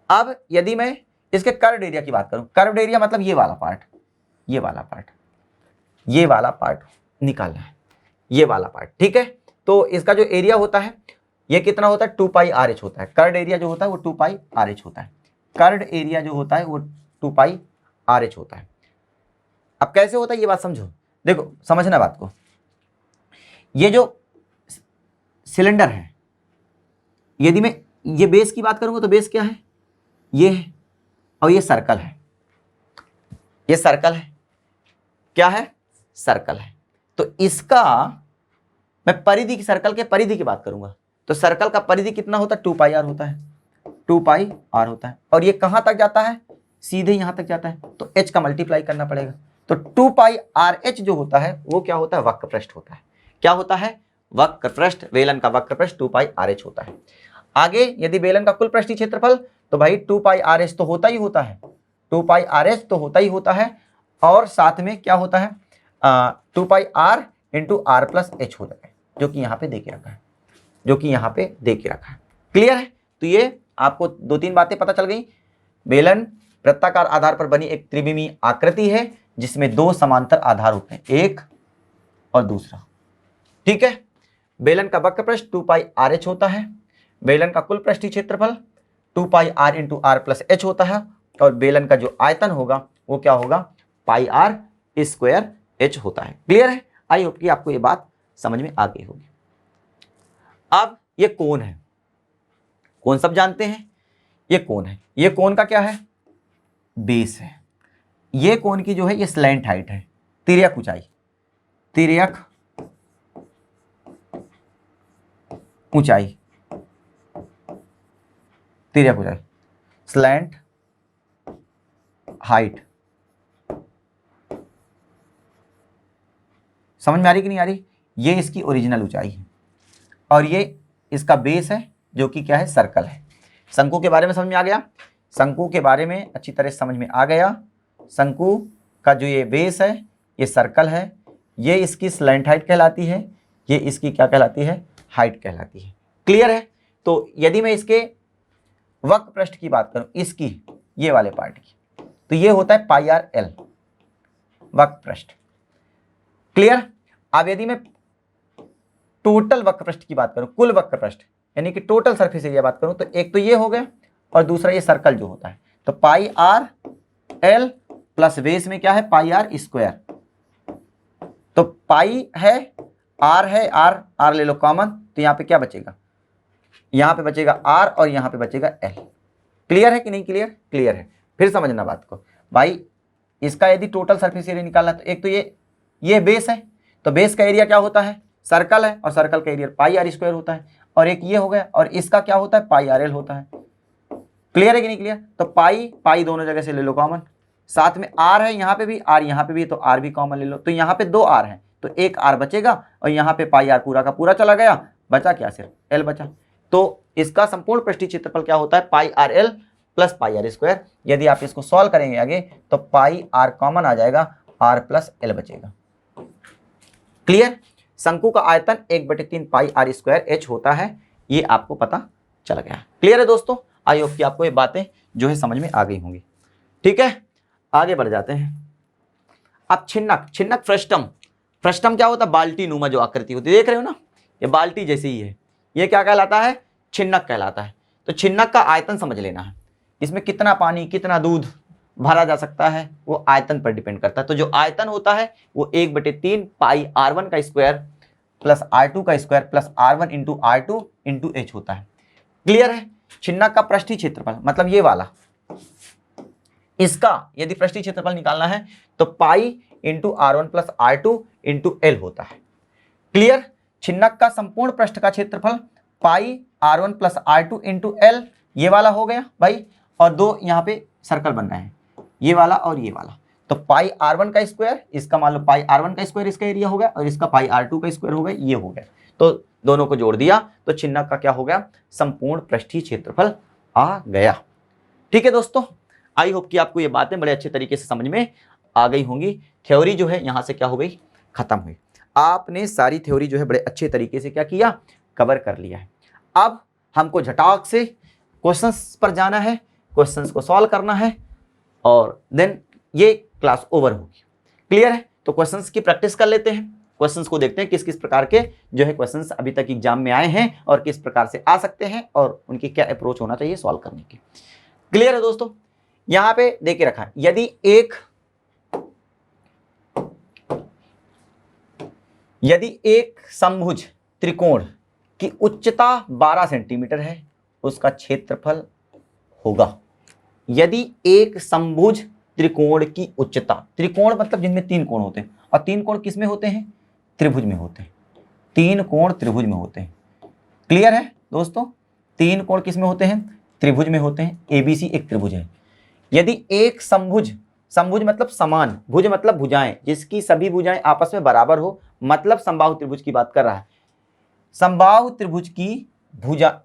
Speaker 1: अब यदि मैं इसके कर्व्ड एरिया की बात करूं, कर्व्ड एरिया मतलब ये वाला पार्ट, ये वाला पार्ट, ये वाला पार्ट निकालना है, ये वाला पार्ट, ठीक है। तो इसका जो एरिया होता है ये कितना होता है, 2 पाई आर एच होता है। कर्व्ड एरिया जो होता है वो 2 पाई आर एच होता है, कर्व्ड एरिया जो होता है वो 2 पाई आर एच होता है। अब कैसे होता है ये बात समझो, देखो समझना बात को। ये जो सिलेंडर है, यदि मैं ये बेस की बात करूंगा तो बेस क्या है, ये है, और ये सर्कल है, ये सर्कल है, क्या है, सर्कल है। तो इसका मैं परिधि की, सर्कल के परिधि की बात करूंगा तो सर्कल का परिधि कितना होता है, 2 पाई आर होता है, 2 पाई आर होता है। और ये कहां तक जाता है, सीधे यहां तक जाता है, तो एच का मल्टीप्लाई करना पड़ेगा। तो 2 पाई आर एच जो होता है वो क्या होता है, वक्रपृष्ठ होता है। क्या होता है, वक्रपृष्ठ, बेलन का वक्रपृष्ठ 2 पाई आर एच होता है। आगे यदि बेलन का कुल पृष्ठीय क्षेत्रफल, तो भाई 2 पाई आर एच तो होता ही होता है, 2 पाई आर एच तो होता ही होता है, और साथ में क्या होता है, 2 pi r into r plus h होता है, जो कि यहाँ पे दे के रखा है, जो कि यहाँ पे दे के रखा है। क्लियर है? तो ये आपको 2-3 बातें पता चल गई। बेलन वृत्ताकार आधार पर बनी एक त्रिविमीय आकृति है जिसमें 2 समांतर आधार होते हैं, एक और दूसरा, ठीक है। बेलन का वक्रपृष्ठ 2 पाई आर एच होता है, बेलन का कुल पृष्ठीय क्षेत्रफल 2 pi r into r plus h होता है, और बेलन का जो आयतन होगा वो क्या होगा, पाई आर स्क्वायर एच होता है। क्लियर है? आई होप कि आपको ये बात समझ में आ गई होगी। अब ये कोण है, कोण सब जानते हैं, ये कोण है, ये कोण का क्या है, बेस है। ये कोण की जो है ये स्लैंट हाइट है, तिर्यक ऊंचाई, तिर्यक ऊंचाई, तिर्यक ऊंचाई, स्लैंट हाइट। समझ में आ रही कि नहीं आ रही? ये इसकी ओरिजिनल ऊंचाई है, और ये इसका बेस है जो कि क्या है, सर्कल है। शंकु के बारे में समझ में आ गया, शंकु के बारे में अच्छी तरह समझ में आ गया। शंकु का जो ये बेस है ये सर्कल है, ये इसकी स्लैंट हाइट कहलाती है, ये इसकी क्या कहलाती है, हाइट कहलाती है। क्लियर है? तो यदि मैं इसके वक्रपृष्ठ की बात करूं, इसकी ये वाले पार्ट की, तो ये होता है पाई आर एल वक्रपृष्ठ। क्लियर? अब यदि मैं टोटल वक्रपृष्ठ की बात करूं, कुल वक्रपृष्ठ यानी कि टोटल सरफेस एरिया बात करूं, तो एक तो ये हो गया और दूसरा ये सर्कल जो होता है, तो पाई आर एल प्लस बेस में क्या है, पाई आर स्क्वायर। तो पाई है, आर आर ले लो कॉमन, तो यहां पे क्या बचेगा, यहां पे बचेगा आर और यहां पे बचेगा एल। क्लियर है कि नहीं क्लियर? क्लियर है। फिर समझना बात को भाई, इसका यदि टोटल सरफेस एरिया निकालना तो एक तो ये बेस है, तो बेस का एरिया क्या होता है, सर्कल है, और सर्कल का एरिया पाई आर स्क्वायर होता है, और एक ये हो गया, और इसका क्या होता है, पाई आर एल होता है। क्लियर है कि नहीं क्लियर? तो पाई पाई दोनों जगह से ले लो कॉमन, साथ में आर है यहाँ पे भी, आर यहाँ पे भी, तो आर भी कॉमन ले लो। तो यहाँ पे 2 आर है तो एक आर बचेगा और यहाँ पे पाई आर पूरा का पूरा चला गया, बचा क्या, सिर्फ एल बचा। तो इसका संपूर्ण पृष्ठीय क्षेत्रफल क्या होता है, pi r l plus pi r square. यदि आप इसको सॉल्व करेंगे आगे तो पाई आर कॉमन आ जाएगा, आर प्लस एल बचेगा। क्लियर? शंकु का आयतन 1/3 पाई आर स्क्वायर एच होता है, ये आपको पता चल गया। क्लियर है दोस्तों? आई होप कि आपको ये बातें जो है समझ में आ गई होंगी। ठीक है, आगे बढ़ जाते हैं। अब छिन्नक, छिन्नक फ्रस्टम, फ्रस्टम क्या होता है, बाल्टी नुमा जो आकृति होती है, देख रहे हो ना, ये बाल्टी जैसी ही है, ये क्या कहलाता है, छिन्नक कहलाता है। तो छिन्नक का आयतन समझ लेना है, इसमें कितना पानी कितना दूध भरा जा सकता है वो आयतन पर डिपेंड करता है। तो जो आयतन होता है वो 1/3 पाई R1 का स्क्वायर प्लस R2 का square plus R1 into R2 into H होता है। क्लियर है? छिन्नक का पृष्ठीय क्षेत्रफल मतलब ये वाला, इसका यदि पृष्ठीय क्षेत्रफल निकालना है तो pi into R1 plus R2 into L होता है। क्लियर? छिन्नक का संपूर्ण पृष्ठ का क्षेत्रफल पाई R1 plus R2 into L, ये वाला हो गया भाई, और 2 यहाँ पे सर्कल बन रहे हैं, ये वाला और ये वाला। तो पाई R1 का स्क्वायर, इसका मान लो पाई R1 का स्क्वायर इसका एरिया हो गया, और इसका पाई R2 का स्क्वायर हो गया, ये हो गया। तो दोनों को जोड़ दिया तो छिन्नक का क्या हो गया, संपूर्ण पृष्ठीय क्षेत्रफल आ गया। ठीक है दोस्तों, आई होप कि आपको ये बातें बड़े अच्छे तरीके से समझ में आ गई होंगी। थ्योरी जो है यहाँ से क्या हो गई, खत्म हुई। आपने सारी थ्योरी जो है बड़े अच्छे तरीके से क्या किया, कवर कर लिया है। अब हमको झटाक से क्वेश्चंस पर जाना है, क्वेश्चंस को सॉल्व करना है, और देन ये क्लास ओवर होगी। क्लियर है? तो क्वेश्चंस की प्रैक्टिस कर लेते हैं, क्वेश्चंस को देखते हैं किस किस प्रकार के जो है क्वेश्चंस अभी तक एग्जाम में आए हैं और किस प्रकार से आ सकते हैं और उनकी क्या अप्रोच होना चाहिए सॉल्व करने की। क्लियर है दोस्तों? यहां पे देके रखा है, यदि एक समभुज त्रिकोण की उच्चता 12 सेंटीमीटर है उसका क्षेत्रफल होगा। यदि एक समभुज त्रिकोण की उच्चता, त्रिकोण मतलब जिनमें 3 कोण होते हैं, और 3 कोण किस में होते हैं, त्रिभुज में होते हैं। 3 कोण त्रिभुज में होते हैं। क्लियर है दोस्तों? 3 कोण किस में होते हैं, त्रिभुज में होते हैं। एबीसी एक त्रिभुज है। यदि एक समभुज, समभुज मतलब समान, भुज मतलब भुजाएं, जिसकी सभी भुजाएं आपस में बराबर हो, मतलब समबाहु त्रिभुज की बात कर रहा है। समबाहु त्रिभुज की भुजा,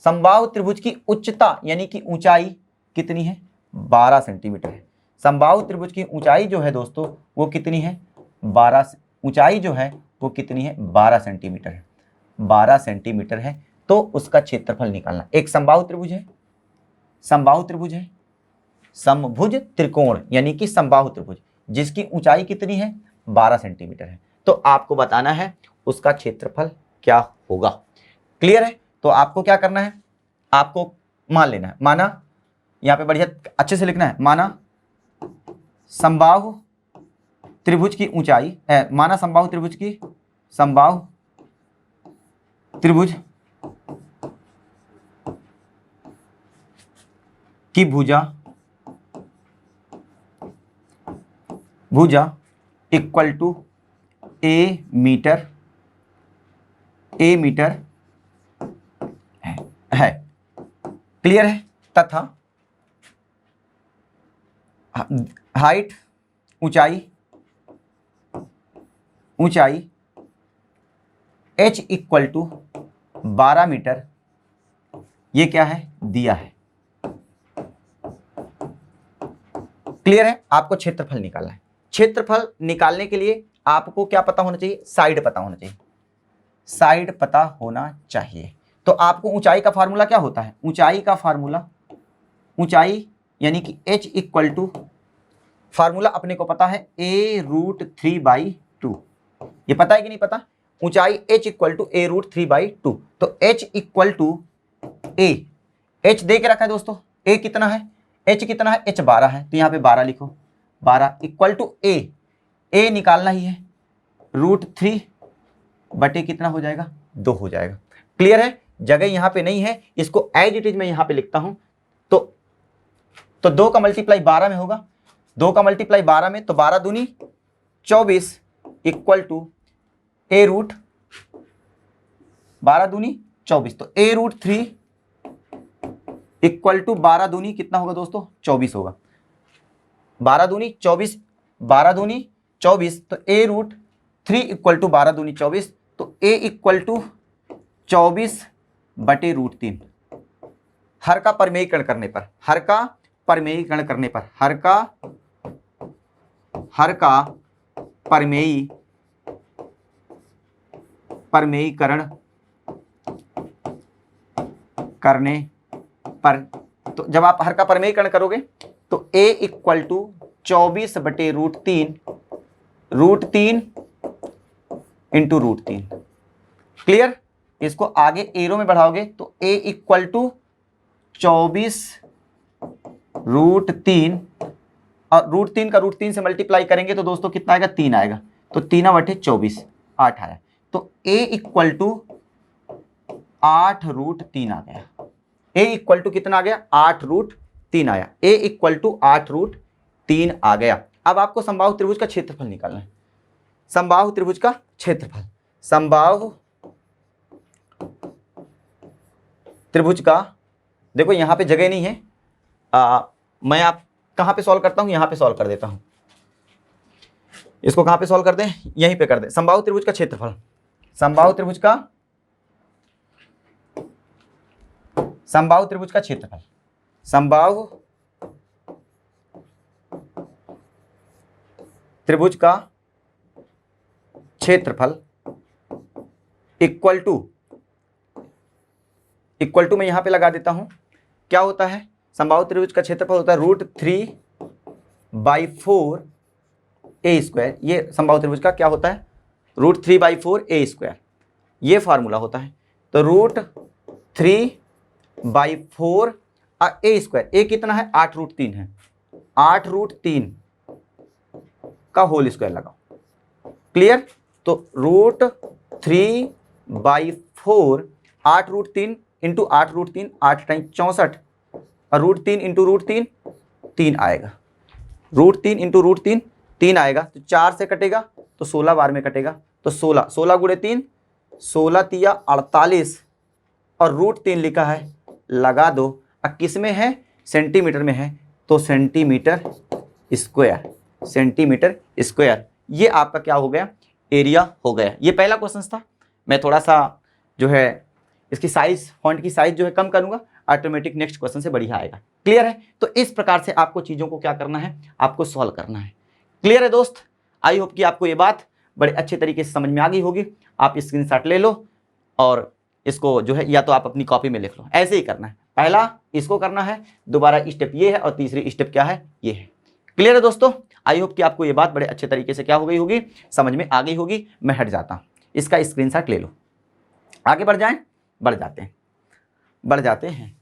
Speaker 1: समबाहु त्रिभुज की उच्चता यानी कि ऊंचाई कितनी है, 12 सेंटीमीटर है। समबाहु त्रिभुज की ऊंचाई जो है दोस्तों वो कितनी है, 12, ऊंचाई जो है वो कितनी है, 12 सेंटीमीटर है। 12 सेंटीमीटर है तो उसका क्षेत्रफल निकालना। एक समबाहु त्रिभुज है, समबाहु त्रिभुज है, समभुज त्रिकोण यानी कि समबाहु त्रिभुज जिसकी ऊंचाई कितनी है, 12 सेंटीमीटर है, तो आपको बताना है उसका क्षेत्रफल क्या होगा। क्लियर है? तो आपको क्या करना है, आपको मान लेना है, माना यहां पे बढ़िया अच्छे से लिखना है, माना समबाहु त्रिभुज की ऊंचाई, माना समबाहु त्रिभुज की, समबाहु त्रिभुज की भुजा इक्वल टू ए मीटर है। क्लियर है? तथा हाइट, ऊंचाई h इक्वल टू 12 मीटर, ये क्या है, दिया है। क्लियर है? आपको क्षेत्रफल निकालना है। क्षेत्रफल निकालने के लिए आपको क्या पता होना चाहिए, साइड पता होना चाहिए, साइड पता होना चाहिए। तो आपको ऊंचाई का फार्मूला क्या होता है, ऊंचाई का फार्मूला, ऊंचाई यानी कि h इक्वल टू, फार्मूला अपने को पता है a√3/2, ये पता है कि नहीं पता, ऊंचाई h इक्वल टू a√3/2। तो h equal to a, h दे के रखा है दोस्तों, a कितना है, h कितना है, h 12 है, तो यहाँ पे 12 लिखो, 12 इक्वल टू a निकालना ही है, √3 बटे कितना हो जाएगा, 2 हो जाएगा। क्लियर है? जगह यहाँ पे नहीं है, इसको एज इट इज मैं यहाँ पे लिखता हूं। तो 2 का मल्टीप्लाई 12 में होगा, 2 का मल्टीप्लाई 12 में, तो 12 दूनी 24 इक्वल टू a√, 12 दूनी 24, तो a√3 इक्वल टू 12 दूनी कितना होगा दोस्तों, 24 होगा। 12 दूनी 24, 12 दूनी 24, तो a रूट 3 इक्वल टू 12 दूनी 24, तो a इक्वल टू 24 बटे रूट 3। हर का परमेयीकरण करने पर, हर का परमेयीकरण करने पर, हर का परमेयीकरण करने पर, तो जब आप हर का परमेयीकरण करोगे तो a इक्वल टू 24 बटे रूट 3 इंटू रूट 3। क्लियर? इसको आगे एरो में बढ़ाओगे तो a इक्वल टू 24 रूट 3, और रूट 3 का रूट 3 से मल्टीप्लाई करेंगे तो दोस्तों कितना आएगा, 3 आएगा, तो 3 बटे 24 8 आया, तो a इक्वल टू 8 रूट 3 आ गया। a इक्वल टू कितना आ गया, 8 रूट 3 आया। a इक्वल टू 8 रूट 3 आ गया। अब आपको समबाहु त्रिभुज का क्षेत्रफल निकालना है। समबाहु त्रिभुज का क्षेत्रफल, समबाहु त्रिभुज का, देखो यहां पे जगह नहीं है, मैं आप कहां पे सॉल्व करता हूं, यहां पे सॉल्व कर देता हूं। इसको कहां पे सॉल्व कर दें, यहीं पे कर दें। समबाहु त्रिभुज का क्षेत्रफल, समबाहु त्रिभुज का क्षेत्रफल, समबाहु त्रिभुज का क्षेत्रफल इक्वल टू मैं यहां पे लगा देता हूं। क्या होता है, समबाहु त्रिभुज का क्षेत्रफल होता है रूट 3/4 a स्क्वायर। ये समबाहु त्रिभुज का क्या होता है, रूट 3/4 a स्क्वायर, ये फार्मूला होता है। तो रूट 3/4 a स्क्वायर, a कितना है, 8 रूट 3 है, 8 रूट 3 का होल स्क्वायर लगाओ। क्लियर? तो root 3/4 8 root 3 into 8 root 3, 8 time 64, और रूट 3 इंटू रूट 3 3 आएगा, रूट 3 इंटू रूट 3 3 आएगा, तो 4 से कटेगा तो 16 बार में कटेगा, तो 16 गुणे 3 16 तिया 48, और रूट 3 लिखा है, लगा दो। अब किस में है, सेंटीमीटर में है, तो सेंटीमीटर स्क्वायर। ये आपका क्या हो गया, एरिया हो गया। ये पहला क्वेश्चन था। मैं थोड़ा सा जो है इसकी साइज, फॉन्ट की साइज जो है कम करूंगा, ऑटोमेटिक नेक्स्ट क्वेश्चन से बढ़िया आएगा। क्लियर है? तो इस प्रकार से आपको चीज़ों को क्या करना है, आपको सॉल्व करना है। क्लियर है दोस्त? आई होप कि आपको ये बात बड़े अच्छे तरीके से समझ में आ गई होगी। आप स्क्रीनशॉट ले लो और इसको जो है या तो आप अपनी कॉपी में लिख लो। ऐसे ही करना है, पहला इसको करना है, दोबारा स्टेप ये है, और तीसरी स्टेप क्या है, ये है। क्लियर है दोस्तों? आई होप कि आपको ये बात बड़े अच्छे तरीके से क्या हो गई होगी, समझ में आ गई होगी। मैं हट जाता हूँ, इसका स्क्रीनशॉट ले लो। आगे बढ़ जाएं, बढ़ जाते हैं।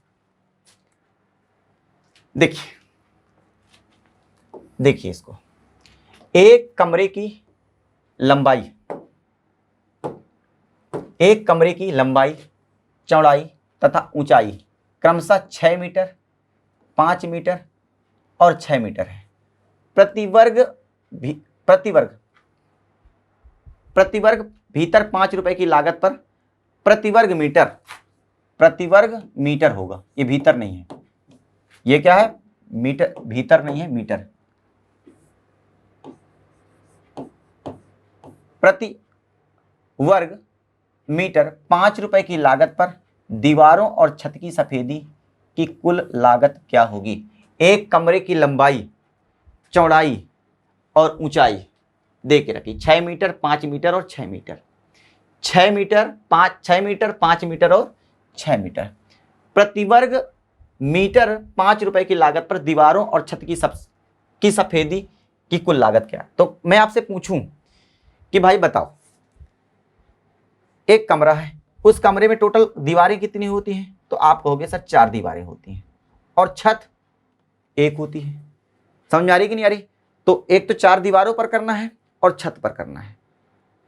Speaker 1: देखिए इसको, एक कमरे की लंबाई, चौड़ाई तथा ऊंचाई क्रमशः 6 मीटर, 5 मीटर और 6 मीटर है। प्रतिवर्ग भीतर 5 रुपए की लागत पर प्रतिवर्ग मीटर होगा। ये भीतर नहीं है, ये क्या है, मीटर, भीतर नहीं है, मीटर। प्रति वर्ग मीटर 5 रुपए की लागत पर दीवारों और छत की सफेदी की कुल लागत क्या होगी। एक कमरे की लंबाई, चौड़ाई और ऊंचाई दे के रखी, 6 मीटर, 5 मीटर और 6 मीटर, 6 मीटर 5 मीटर और 6 मीटर। प्रतिवर्ग मीटर 5 रुपए की लागत पर दीवारों और छत की सफेदी की कुल लागत क्या है। तो मैं आपसे पूछूं कि भाई बताओ, एक कमरा है, उस कमरे में टोटल दीवारें कितनी होती हैं, तो आप कहोगे सर 4 दीवारें होती हैं, और छत 1 होती है। समझ में आ रही कि नहीं आ रही? तो एक तो 4 दीवारों पर करना है और छत पर करना है,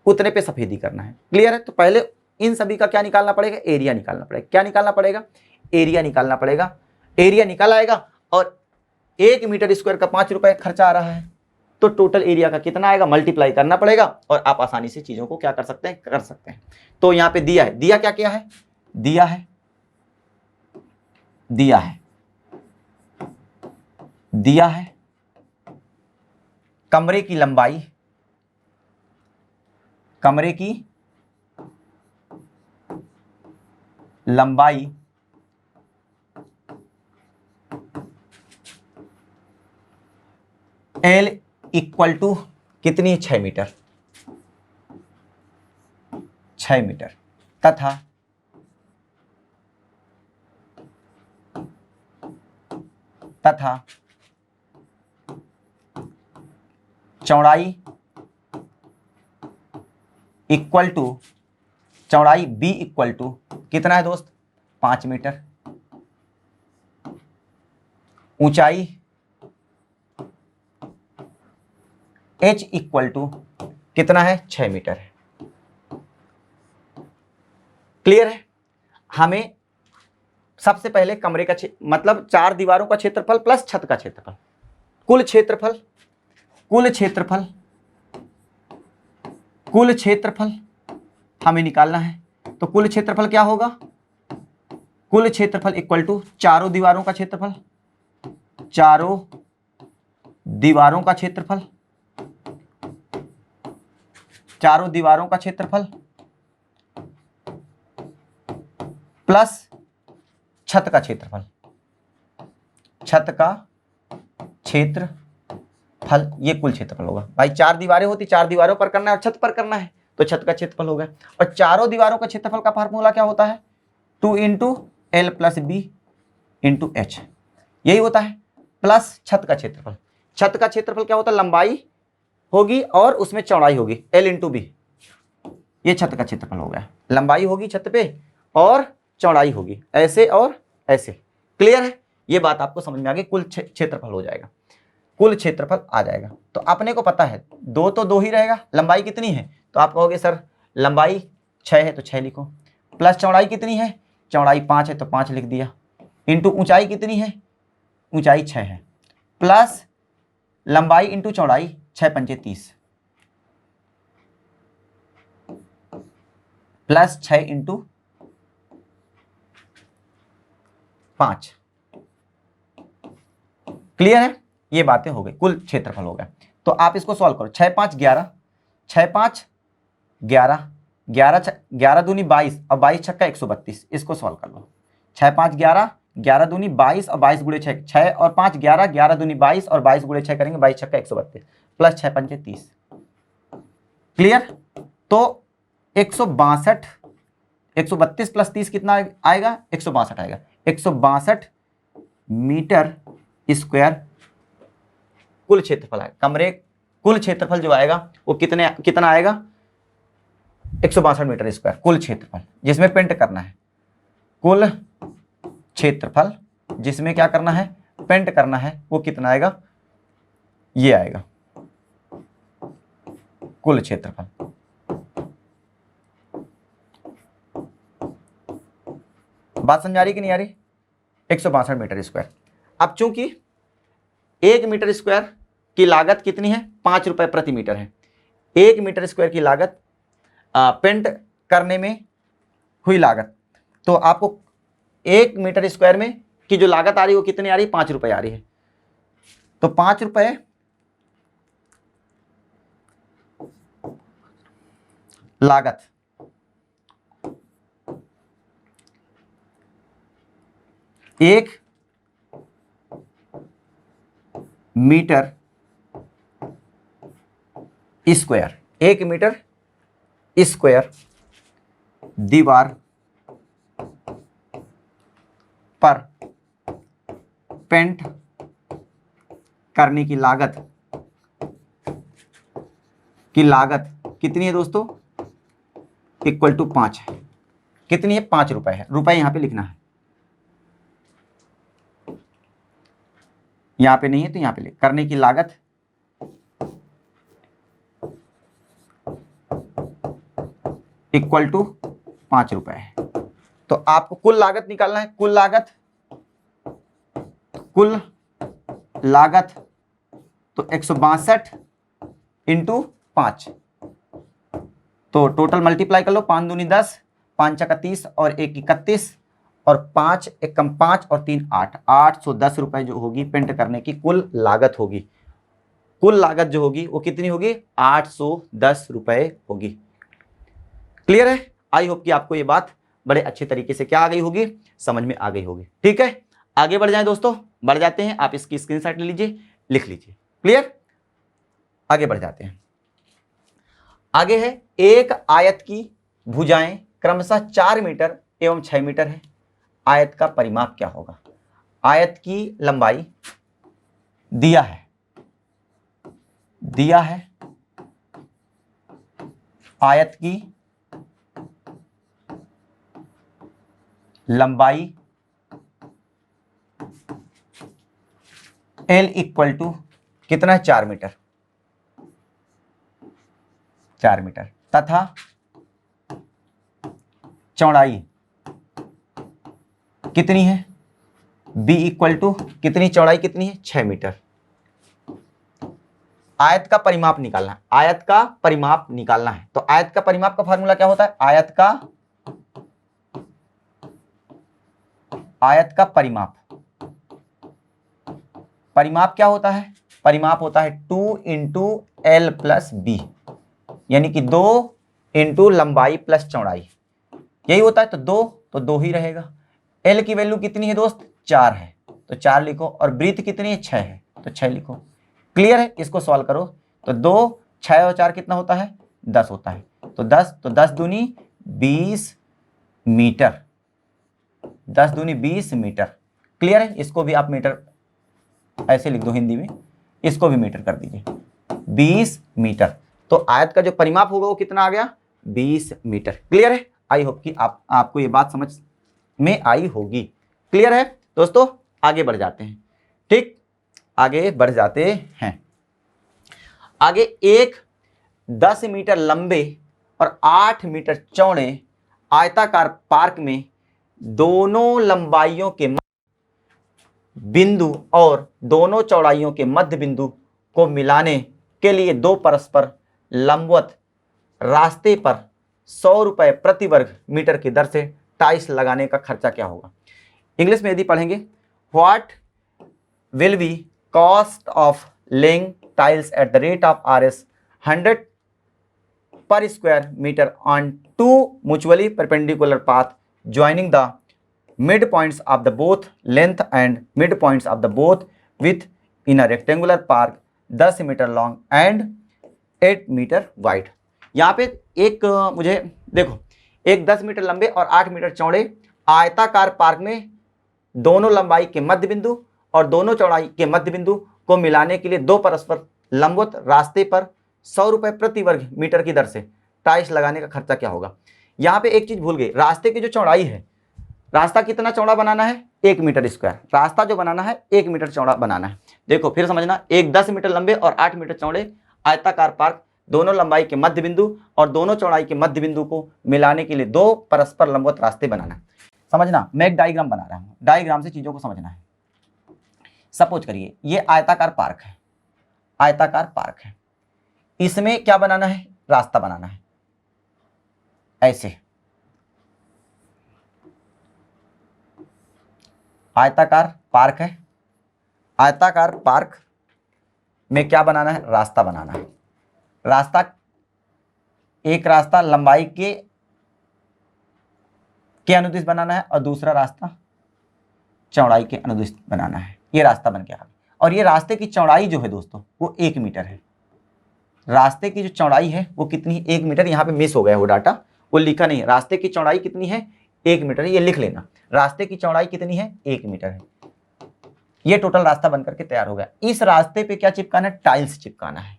Speaker 1: उतने पे सफेदी करना है। क्लियर है? तो पहले इन सभी का क्या निकालना पड़ेगा, एरिया निकालना पड़ेगा। क्या निकालना पड़ेगा, एरिया निकालना पड़ेगा। एरिया निकाल आएगा, और 1 मीटर स्क्वायर का 5 रुपए खर्चा आ रहा है, तो टोटल एरिया का कितना आएगा, मल्टीप्लाई करना पड़ेगा, और आप आसानी से चीजों को क्या कर सकते हैं, तो यहां पे दिया है, दिया क्या क्या है, दिया है दिया है कमरे की लंबाई, कमरे की लंबाई L इक्वल टू कितनी, 6 मीटर, 6 मीटर तथा चौड़ाई इक्वल टू, चौड़ाई B इक्वल टू कितना है दोस्त, 5 मीटर, ऊंचाई H इक्वल टू कितना है, 6 मीटर है। क्लियर है। हमें सबसे पहले कमरे का मतलब 4 दीवारों का क्षेत्रफल प्लस छत का क्षेत्रफल, कुल क्षेत्रफल, कुल क्षेत्रफल, कुल क्षेत्रफल हमें निकालना है। तो कुल क्षेत्रफल क्या होगा, कुल क्षेत्रफल इक्वल टू चारों दीवारों का क्षेत्रफल, चारों दीवारों का क्षेत्रफल, चारों दीवारों का क्षेत्रफल प्लस छत का क्षेत्रफल, छत का क्षेत्रफल, ये कुल क्षेत्रफल होगा। भाई 4 दीवारें होती, 4 दीवारों पर करना है और छत पर करना है, तो छत का क्षेत्रफल होगा। और चारों दीवारों का क्षेत्रफल का फार्मूला क्या होता है, 2 into L plus B into H, यही होता है, प्लस छत का क्षेत्रफल। छत का क्षेत्रफल क्या होता है, लंबाई होगी और उसमें चौड़ाई होगी, एल इंटू बी, ये छत का क्षेत्रफल हो गया। लंबाई होगी छत पे और चौड़ाई होगी, ऐसे और ऐसे। क्लियर है, ये बात आपको समझ में आ गई। कुल क्षेत्रफल हो जाएगा, कुल क्षेत्रफल आ जाएगा। तो अपने को पता है 2 तो 2 ही रहेगा, लंबाई कितनी है, तो आप कहोगे सर लंबाई 6 है तो 6 लिखो, प्लस चौड़ाई कितनी है, चौड़ाई 5 है तो 5 लिख दिया, इंटू ऊंचाई कितनी है, ऊंचाई 6 है, प्लस लंबाई इंटू चौड़ाई, 6 पंचे 30, प्लस 6 इंटू 5। क्लियर है, ये बातें हो गई, कुल क्षेत्रफल हो गया। तो आप इसको सॉल्व करो, 6 5 11, 6 5 11, 11 दूनी 22 और 22 छक्का 132, इसको सॉल्व कर लो। 6 5 11, 11 दूनी 22 और 22 गुणे 6, 6 और 5 11, 11 दूनी 22 और 22 गुणे 6 करेंगे, 22 छक्का 132 प्लस 6 पंचे 30। क्लियर। तो 162, 132 प्लस 30 कितना आएगा, 162 आएगा। 162 मीटर स्क्वायर कुल क्षेत्रफल है कमरे, कुल क्षेत्रफल जो आएगा वो कितना आएगा, 162 मीटर स्क्वायर कुल क्षेत्रफल, जिसमें पेंट करना है। कुल क्षेत्रफल जिसमें क्या करना है, पेंट करना है, वो कितना आएगा, ये आएगा कुल क्षेत्रफल। बात समझ आ रही कि नहीं आ रही, 162 मीटर स्क्वायर। अब चूंकि 1 मीटर स्क्वायर की लागत कितनी है, 5 रुपए प्रति मीटर है। 1 मीटर स्क्वायर की लागत पेंट करने में हुई लागत, तो आपको 1 मीटर स्क्वायर में की जो लागत आ रही है वो कितनी आ रही है, 5 रुपए आ रही है। तो 5 रुपए लागत, 1 मीटर स्क्वायर, 1 मीटर स्क्वायर दीवार पर पेंट करने की लागत कितनी है दोस्तों, इक्वल टू 5 है। कितनी है, 5 रुपए है, रुपए यहां पे लिखना है, यहां पे नहीं है तो यहां पे लिख, करने की लागत इक्वल टू 5 रुपए है। तो आपको कुल लागत निकालना है, कुल लागत तो 162 इंटू 5, तो टोटल मल्टीप्लाई कर लो, 5 दूनी 10, 5 चका 30 और 1 31 और 5 एक कम 5 और 3 8, 810 रुपए जो होगी पेंट करने की कुल लागत होगी। कुल लागत जो होगी वो कितनी होगी? 810 रुपए होगी। क्लियर है? आई होप कि आपको ये बात बड़े अच्छे तरीके से क्या आ गई होगी, समझ में आ गई होगी। ठीक है, आगे बढ़ जाएं दोस्तों, बढ़ जाते हैं। आप इसकी स्क्रीनशॉट ले लीजिए, लिख लीजिए। क्लियर? आगे बढ़ जाते हैं। आगे है, एक आयत की भुजाएं क्रमशः 4 मीटर एवं 6 मीटर है। आयत का परिमाप क्या होगा? आयत की लंबाई दिया है, आयत की लंबाई L इक्वल टू कितना? 4 मीटर, 4 मीटर, तथा चौड़ाई कितनी है? B इक्वल टू कितनी? चौड़ाई कितनी है? 6 मीटर। आयत का परिमाप निकालना है, आयत का परिमाप निकालना है। तो आयत का परिमाप का फार्मूला क्या होता है? आयत का परिमाप क्या होता है? परिमाप होता है 2 इंटू एल प्लस बी, यानी कि 2 इंटू लंबाई प्लस चौड़ाई, यही होता है। तो 2 ही रहेगा। एल की वैल्यू कितनी है दोस्त? 4 है, तो 4 लिखो, और ब्रीथ कितनी है? 6 है, तो 6 लिखो। क्लियर है? इसको सॉल्व करो तो 2, 6 और 4 कितना होता है? 10 होता है। तो 10 दूनी 20 मीटर, 10 दूनी 20 मीटर। क्लियर है? इसको भी आप मीटर ऐसे लिख दो हिंदी में, इसको भी मीटर कर दीजिए, 20 मीटर। तो आयत का जो परिमाप होगा वो कितना आ गया? 20 मीटर। क्लियर है? आई होप कि आपको ये बात समझ में आई होगी। क्लियर है दोस्तों? आगे बढ़ जाते हैं। ठीक, आगे बढ़ जाते हैं। आगे एक 10 मीटर लंबे और 8 मीटर चौड़े आयताकार पार्क में दोनों लंबाइयों के बिंदु और दोनों चौड़ाइयों के मध्य बिंदु को मिलाने के लिए 2 परस्पर लंबवत रास्ते पर 100 रुपए प्रति वर्ग मीटर की दर से टाइल्स लगाने का खर्चा क्या होगा? इंग्लिश में यदि पढ़ेंगे, what will be cost of laying tiles at the rate of Rs 100 per square meter on 2 mutually perpendicular path joining the midpoints of the both length and midpoints of the both width in a rectangular park 10 metre long and 8 metre wide। यहाँ पे एक मुझे देखो, एक 10 metre लंबे और 8 metre चौड़े आयताकार पार्क में दोनों लंबाई के मध्य बिंदु और दोनों चौड़ाई के मध्य बिंदु को मिलाने के लिए 2 परस्पर लंबवत रास्ते पर 100 रुपए प्रति वर्ग मीटर की दर से टाइल्स लगाने का खर्चा क्या होगा? यहाँ पे एक चीज भूल गई, रास्ते की जो चौड़ाई है, रास्ता कितना चौड़ा बनाना है? 1 मीटर स्क्वायर। रास्ता जो बनाना है 1 मीटर चौड़ा बनाना है। देखो फिर समझना, एक 10 मीटर लंबे और 8 मीटर चौड़े आयताकार पार्क दोनों लंबाई के मध्य बिंदु और दोनों चौड़ाई के मध्य बिंदु को मिलाने के लिए 2 परस्पर लंबवत रास्ते बनाना है। समझना, मैं एक डायग्राम बना रहा हूं, डायग्राम से चीजों को समझना है। सपोज करिए ये आयताकार पार्क है, आयताकार पार्क है, इसमें क्या बनाना है? रास्ता बनाना है। ऐसे आयताकार पार्क है, आयताकार पार्क में क्या बनाना है? रास्ता बनाना है। रास्ता, एक रास्ता लंबाई के अनुदिश बनाना है और दूसरा रास्ता चौड़ाई के अनुदिश बनाना है। ये रास्ता बन गया। और ये रास्ते की चौड़ाई जो है दोस्तों वो 1 मीटर है। रास्ते की जो चौड़ाई है वो कितनी है? 1 मीटर। यहाँ पे मिस हो गया वो डाटा, वो लिखा नहीं है। रास्ते की चौड़ाई कितनी है? 1 मीटर। ये लिख लेना, रास्ते की चौड़ाई कितनी है? 1 मीटर है। ये टोटल रास्ता बनकर के तैयार हो गया। इस रास्ते पे क्या चिपकाना है? टाइल्स चिपकाना है।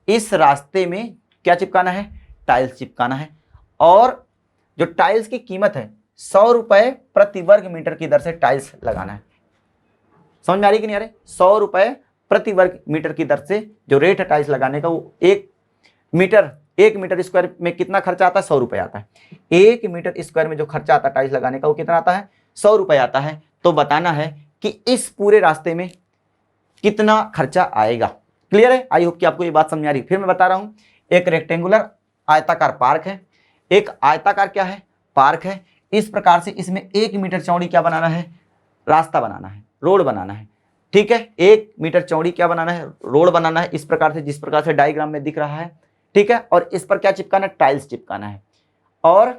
Speaker 1: इस रास्ते में क्या चिपकाना है? टाइल्स चिपकाना है। और जो टाइल्स की कीमत है 100 रुपए प्रति वर्ग मीटर की दर से टाइल्स लगाना है। समझ में आ रही कि नहीं आ रही? 100 रुपए प्रति वर्ग मीटर की दर से जो रेट है टाइल्स लगाने का, वो 1 मीटर स्क्वायर में कितना खर्चा आता है? 100 रुपए आता है। 1 मीटर स्क्वायर में जो खर्चा आता है टाइल्स लगाने का वो कितना आता है? 100 रुपए आता है। तो बताना है कि इस पूरे रास्ते में कितना खर्चा आएगा। क्लियर है? आई होप कि आपको ये बात समझ आ रही है। फिर मैं बता रहा हूं, एक रेक्टेंगुलर आयताकार पार्क है, एक आयताकार क्या है? पार्क है। इस प्रकार से इसमें 1 मीटर चौड़ी क्या बनाना है, रास्ता बनाना है, रोड बनाना है। ठीक है, 1 मीटर चौड़ी क्या बनाना है, रोड बनाना है, इस प्रकार से, जिस प्रकार से डायग्राम में दिख रहा है। ठीक है, और इस पर क्या चिपकाना है, टाइल्स चिपकाना है। और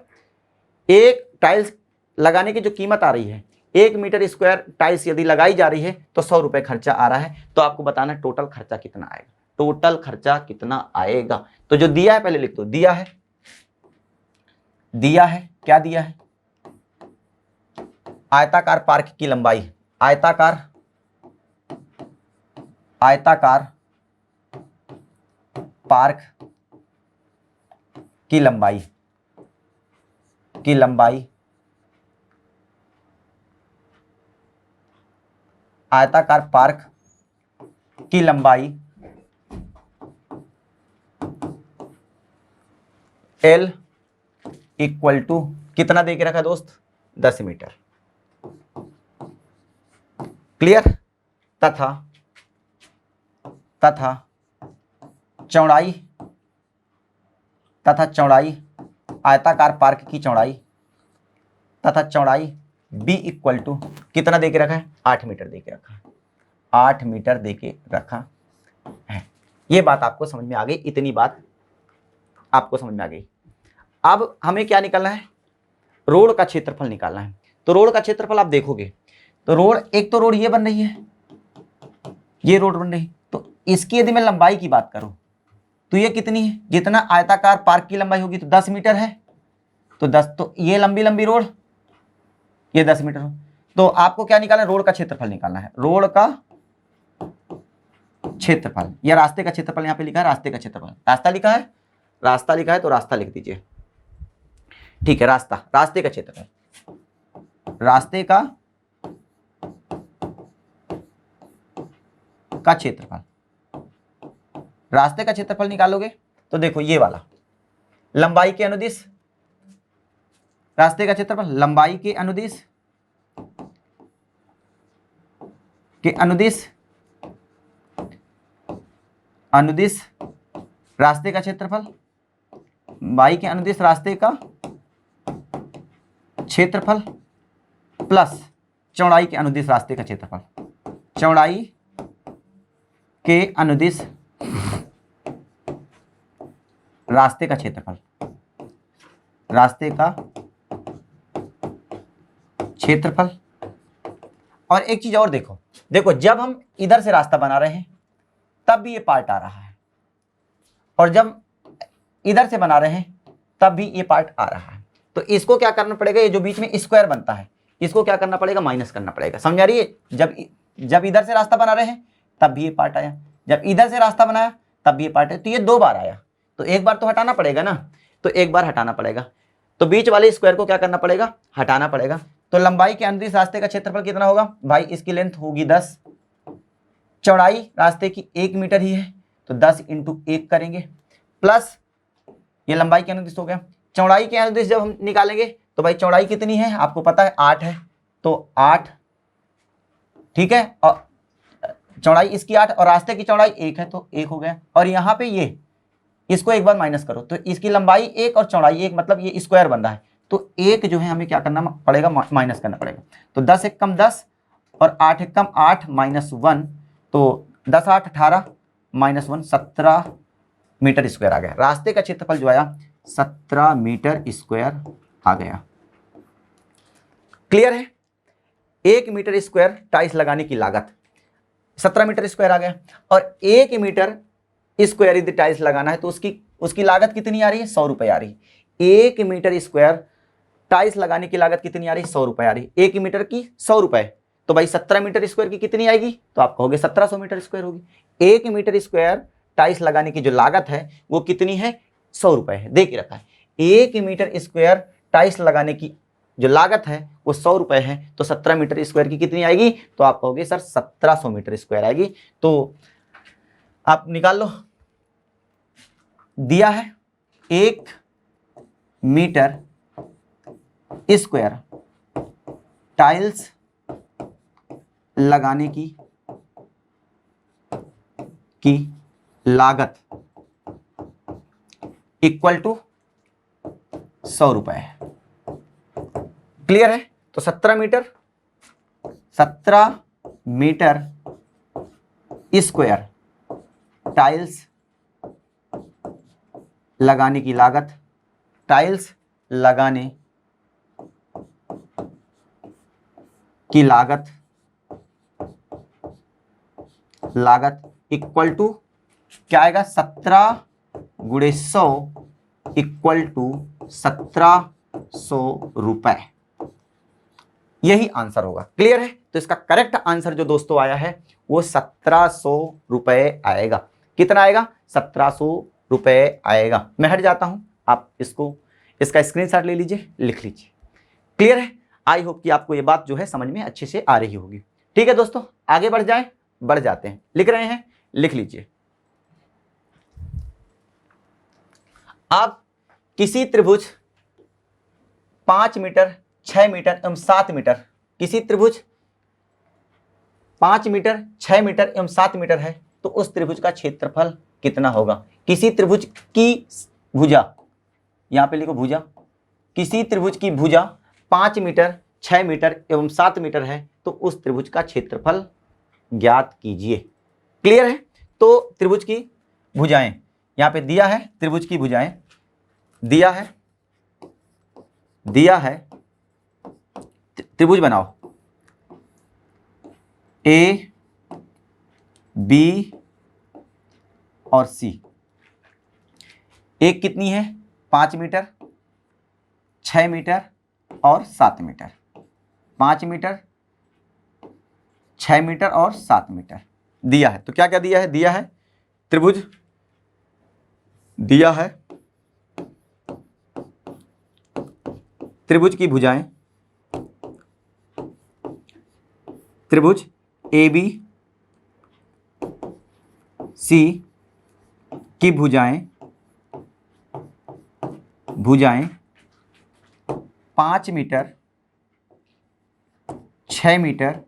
Speaker 1: एक टाइल्स लगाने की जो कीमत आ रही है, 1 मीटर स्क्वायर टाइल्स यदि लगाई जा रही है तो 100 रुपए खर्चा आ रहा है। तो आपको बताना है टोटल खर्चा कितना आएगा, टोटल खर्चा कितना आएगा। तो जो दिया है पहले लिख दो, दिया है, दिया है, क्या दिया है, आयताकार पार्क की लंबाई, आयताकार पार्क की लंबाई, आयताकार पार्क की लंबाई L इक्वल टू कितना दे के रखा दोस्त, 10 मीटर। क्लियर। तथा चौड़ाई आयताकार पार्क की चौड़ाई तथा चौड़ाई B इक्वल टू कितना दे के रखा है, 8 मीटर दे के रखा है, 8 मीटर दे के रखा है। ये बात आपको समझ में आ गई, इतनी बात आपको समझ में आ गई। अब हमें क्या निकालना है, रोड का क्षेत्रफल निकालना है। तो रोड का क्षेत्रफल आप देखोगे तो रोड, एक तो रोड ये बन रही है, ये रोड बन रही, तो इसकी यदि मैं लंबाई की बात करूं तो ये कितनी है, जितना आयताकार पार्क की लंबाई होगी तो 10 मीटर है, तो 10, तो ये लंबी रोड, ये 10 मीटर हो। तो आपको क्या निकालना है, रोड का क्षेत्रफल निकालना है, रोड का क्षेत्रफल, या रास्ते का क्षेत्रफल यहां पे लिखा है, रास्ते का क्षेत्रफल, रास्ता लिखा है, रास्ता लिखा है तो रास्ता लिख दीजिए। ठीक है, रास्ते का क्षेत्रफल, रास्ते का क्षेत्रफल, रास्ते का क्षेत्रफल निकालोगे तो देखो ये वाला लंबाई के अनुदिश, रास्ते का क्षेत्रफल लंबाई के अनुदिश रास्ते का क्षेत्रफल, लंबाई के अनुदिश रास्ते का क्षेत्रफल प्लस चौड़ाई के अनुदिश रास्ते का क्षेत्रफल, चौड़ाई के अनुदिश रास्ते का क्षेत्रफल, रास्ते का क्षेत्रफल। और एक चीज और देखो, जब हम इधर से रास्ता बना रहे हैं तब भी ये पार्ट आ रहा है, और जब इधर से बना रहे हैं तब भी ये पार्ट आ रहा है। तो इसको क्या करना पड़ेगा, ये जो बीच में स्क्वायर बनता है इसको क्या करना पड़ेगा, माइनस करना पड़ेगा। समझ आ रही है, जब इधर से रास्ता बना रहे हैं तब भी ये पार्ट आया, जब इधर से रास्ता बनाया तब भी ये पार्ट है, तो ये 2 बार आया, तो एक बार तो हटाना पड़ेगा ना, तो एक बार हटाना पड़ेगा, तो बीच वाले स्क्वायर को क्या करना पड़ेगा, हटाना पड़ेगा। तो लंबाई के अनुदिश रास्ते का क्षेत्रफल कितना होगा भाई, इसकी लेंथ होगी 10, चौड़ाई रास्ते की 1 मीटर ही है तो 10 × 1 करेंगे, प्लस ये लंबाई के अनुदिश हो गया। चौड़ाई के अनुदिश जब हम निकालेंगे तो भाई चौड़ाई कितनी है आपको पता है, 8 है, तो 8, ठीक है, और चौड़ाई इसकी 8 और रास्ते की चौड़ाई 1 है तो 1 हो गया। और यहाँ पे ये इसको एक बार माइनस करो तो इसकी लंबाई 1 और चौड़ाई 1, मतलब ये स्क्वायर बन रहा है, तो 1 जो है हमें क्या करना पड़ेगा, माइनस करना पड़ेगा। तो 10 एक कम 10 और 8 एक कम 8 -1, तो 10 8 18 -1 17 मीटर स्क्वायर आ गया। रास्ते का क्षेत्रफल जो आया 17 मीटर स्क्वायर आ गया। क्लियर है, 1 मीटर स्क्वायर टाइल्स लगाने की लागत 17 मीटर स्क्वायर आ गया, और 1 मीटर स्क्वायर यदि टाइल्स लगाना है तो उसकी लागत कितनी आ रही है, 100 रुपए आ रही है। 1 मीटर स्क्वायर टाइल्स लगाने की लागत कितनी आ रही है, 100 रुपए आ रही है। 1 मीटर की 100 रुपए, तो भाई 17 मीटर स्क्वायर की कितनी आएगी, तो आप कहोगे 1700 मीटर स्क्वायर होगी। 1 मीटर स्क्वायर टाइल्स लगाने की जो लागत है वो कितनी है, 100 रुपए है, दे के रखा है। 1 मीटर स्क्वायर टाइल्स लगाने की जो लागत है वो 100 रुपए है, तो 17 मीटर स्क्वायर की कितनी आएगी, तो आप कहोगे सर 1700 मीटर स्क्वायर आएगी। तो आप निकाल लो, दिया है 1 मीटर स्क्वायर टाइल्स लगाने की लागत इक्वल टू 100 रुपए है। क्लियर है? तो 17 मीटर स्क्वायर टाइल्स लगाने की लागत, टाइल्स लगाने की लागत इक्वल टू क्या आएगा, 17 गुणे 100 इक्वल टू 1700 रुपए। यही आंसर होगा। क्लियर है? तो इसका करेक्ट आंसर जो दोस्तों आया है वो 1700 रुपए आएगा। कितना आएगा? 1700 रुपए आएगा। मैं हट जाता हूं, आप इसका स्क्रीनशॉट ले लीजिए, लिख लीजिए। क्लियर है? आई होप कि आपको ये बात जो है समझ में अच्छे से आ रही होगी। ठीक है दोस्तों, आगे बढ़ जाते हैं। लिख रहे हैं, लिख लीजिए। आप किसी त्रिभुज 5 मीटर, 6 मीटर एवं 7 मीटर, किसी त्रिभुज 5 मीटर, 6 मीटर एवं 7 मीटर है तो उस त्रिभुज का क्षेत्रफल कितना होगा? किसी त्रिभुज की भुजा, यहां पे लिखो भुजा, किसी त्रिभुज की भुजा 5 मीटर, 6 मीटर एवं 7 मीटर है तो उस त्रिभुज का क्षेत्रफल ज्ञात कीजिए। क्लियर है? तो त्रिभुज की भुजाएं यहां पे दिया है, त्रिभुज की भुजाएं दिया है, त्रिभुज बनाओ, ए, बी और सी। एक कितनी है? 5 मीटर, 6 मीटर और 7 मीटर। 5 मीटर, 6 मीटर और 7 मीटर दिया है। तो क्या क्या दिया है? दिया है त्रिभुज, दिया है त्रिभुज की भुजाएं, त्रिभुज ए बी सी की भुजाएं 5 मीटर, 6 मीटर,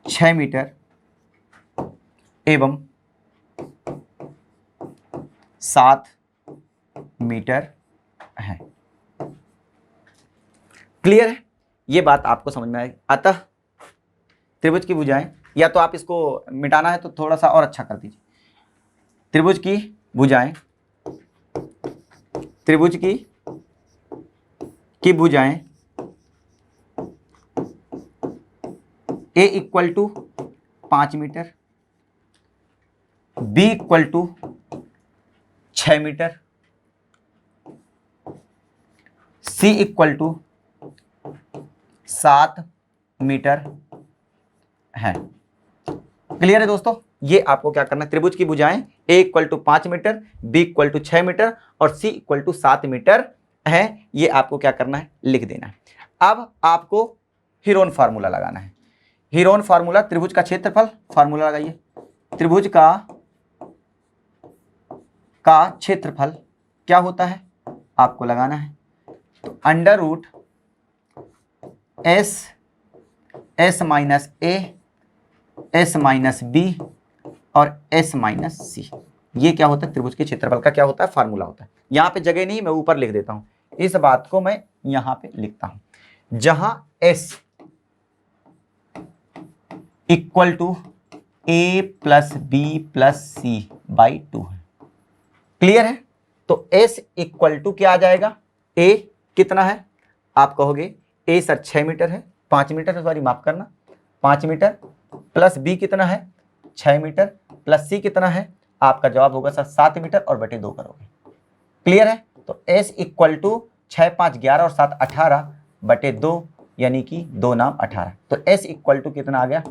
Speaker 1: 6 मीटर एवं 7 मीटर है। क्लियर है? ये बात आपको समझ में आएगी। अतः त्रिभुज की भुजाएं, या तो आप इसको मिटाना है तो थोड़ा सा और अच्छा कर दीजिए। त्रिभुज की भुजाएं, त्रिभुज की भुजाएं a equal to 5 metre, b equal to 6 metre, c equal to 7 metre है। क्लियर है दोस्तों? ये आपको क्या करना है, त्रिभुज की भुजाएं a equal to 5 metre, b equal to 6 metre और सी इक्वल टू 7 मीटर है। ये आपको क्या करना है, लिख देना है। अब आपको हीरोन फार्मूला लगाना है। हीरोन फार्मूला, त्रिभुज का क्षेत्रफल, फार्मूला लगाइए। त्रिभुज का क्षेत्रफल क्या होता है आपको लगाना है, तो अंडर रूट एस माइनस ए, एस माइनस बी और एस माइनस सी। ये क्या होता है, त्रिभुज के क्षेत्रफल का क्या होता है, फार्मूला होता है। यहां पे जगह नहीं, मैं ऊपर लिख देता हूं। इस बात को मैं यहां पे लिखता हूं, जहां S equal to A plus B plus C by 2 है। क्लियर है? तो एस इक्वल टू क्या आ जाएगा, ए कितना है, आप कहोगे ए सर 6 मीटर है, 5 मीटर है, सॉरी माफ करना, 5 मीटर प्लस बी कितना है 6 मीटर प्लस सी कितना है, आपका जवाब होगा सर 7 मीटर और बटे 2 करोगे। क्लियर है? तो एस इक्वल टू 6 5 11 और 7 18 बटे 2 यानी कि 2 नाम 18। तो एस इक्वल टू कितना आ गया,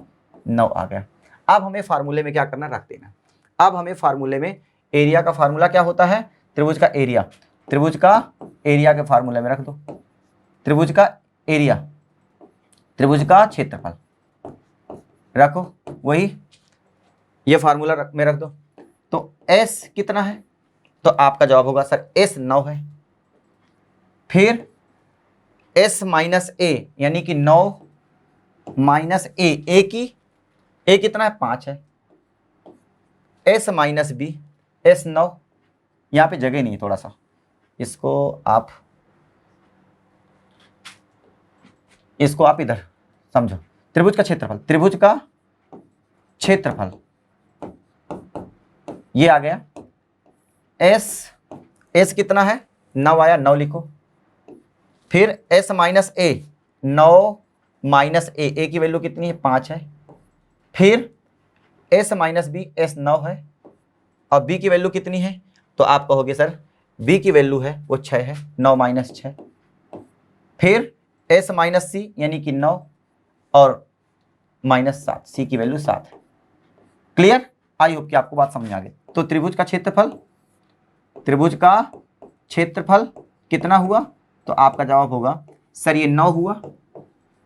Speaker 1: 9 आ गया। अब हमें फार्मूले में क्या करना, रख देना। अब हमें फार्मूले में एरिया का फार्मूला क्या होता है, त्रिभुज का एरिया, त्रिभुज का एरिया के फार्मूले में रख दो। त्रिभुज का एरिया, त्रिभुज का क्षेत्रफल रखो, वही ये फार्मूला में रख दो। तो S कितना है, तो आपका जवाब होगा सर S 9 है। फिर S माइनस ए यानी कि 9 माइनस ए की ए कितना है 5 है, S माइनस बी S 9, यहां पे जगह नहीं है, थोड़ा सा इसको आप इसको आप इधर समझो, त्रिभुज का क्षेत्रफल, त्रिभुज का क्षेत्रफल ये आ गया एस कितना है 9 आया, 9 लिखो। फिर एस माइनस ए, 9 माइनस ए की वैल्यू कितनी है 5 है। फिर एस माइनस बी, एस 9 है और बी की वैल्यू कितनी है, तो आप कहोगे सर बी की वैल्यू है वो 6 है, 9 माइनस 6। फिर एस माइनस सी यानी कि 9 और माइनस 7, सी की वैल्यू 7 है। क्लियर? आई होप कि आपको बात समझ आ गई। तो त्रिभुज का क्षेत्रफल, त्रिभुज का क्षेत्रफल कितना हुआ, तो आपका जवाब होगा सर ये 9 हुआ,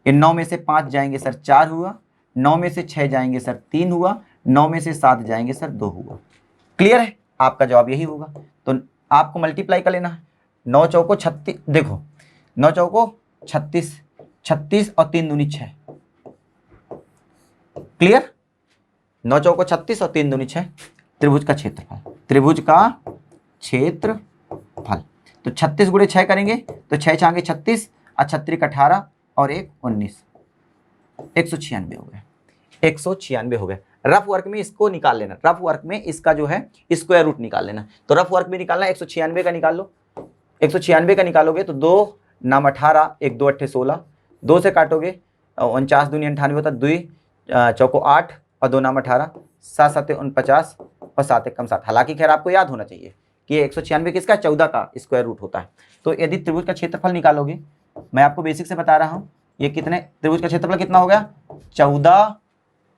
Speaker 1: ये 9 में से 5 जाएंगे सर 4 हुआ, 9 में से 6 जाएंगे सर 3 हुआ, 9 में से 7 जाएंगे सर 2 हुआ। क्लियर है? आपका जवाब यही होगा। तो आपको मल्टीप्लाई कर लेना है, 9 चौको 36, देखो 9 चौको 36, 36 और 3 दूनी 6। क्लियर? 9 चौको 36 और 3 दूनी 6। त्रिभुज का क्षेत्रफल, त्रिभुज का क्षेत्रफल, तो 36 गुणे 6 करेंगे तो 6 छांगे 36 और 36 18 और 1 19, 196 हो गए, 196 हो गए। रफ वर्क में इसको निकाल लेना, रफ वर्क में इसका जो है स्क्वायर रूट निकाल लेना। तो रफ वर्क में निकालना 196 का निकाल लो, 196 का निकालोगे तो 2 नाम 18, 1 2 8 16, 2 से काटोगे 49 दूनी 98 होता, 2 चौको 8 और 2 नाम 18, 7 7 49 और 7 1 7। हालांकि खैर आपको याद होना चाहिए कि 196 किसका, 14 का स्क्वायर रूट होता है। तो यदि त्रिभुज का क्षेत्रफल निकालोगे, मैं आपको बेसिक से बता रहा हूँ, ये कितने, त्रिभुज का क्षेत्रफल कितना हो गया 14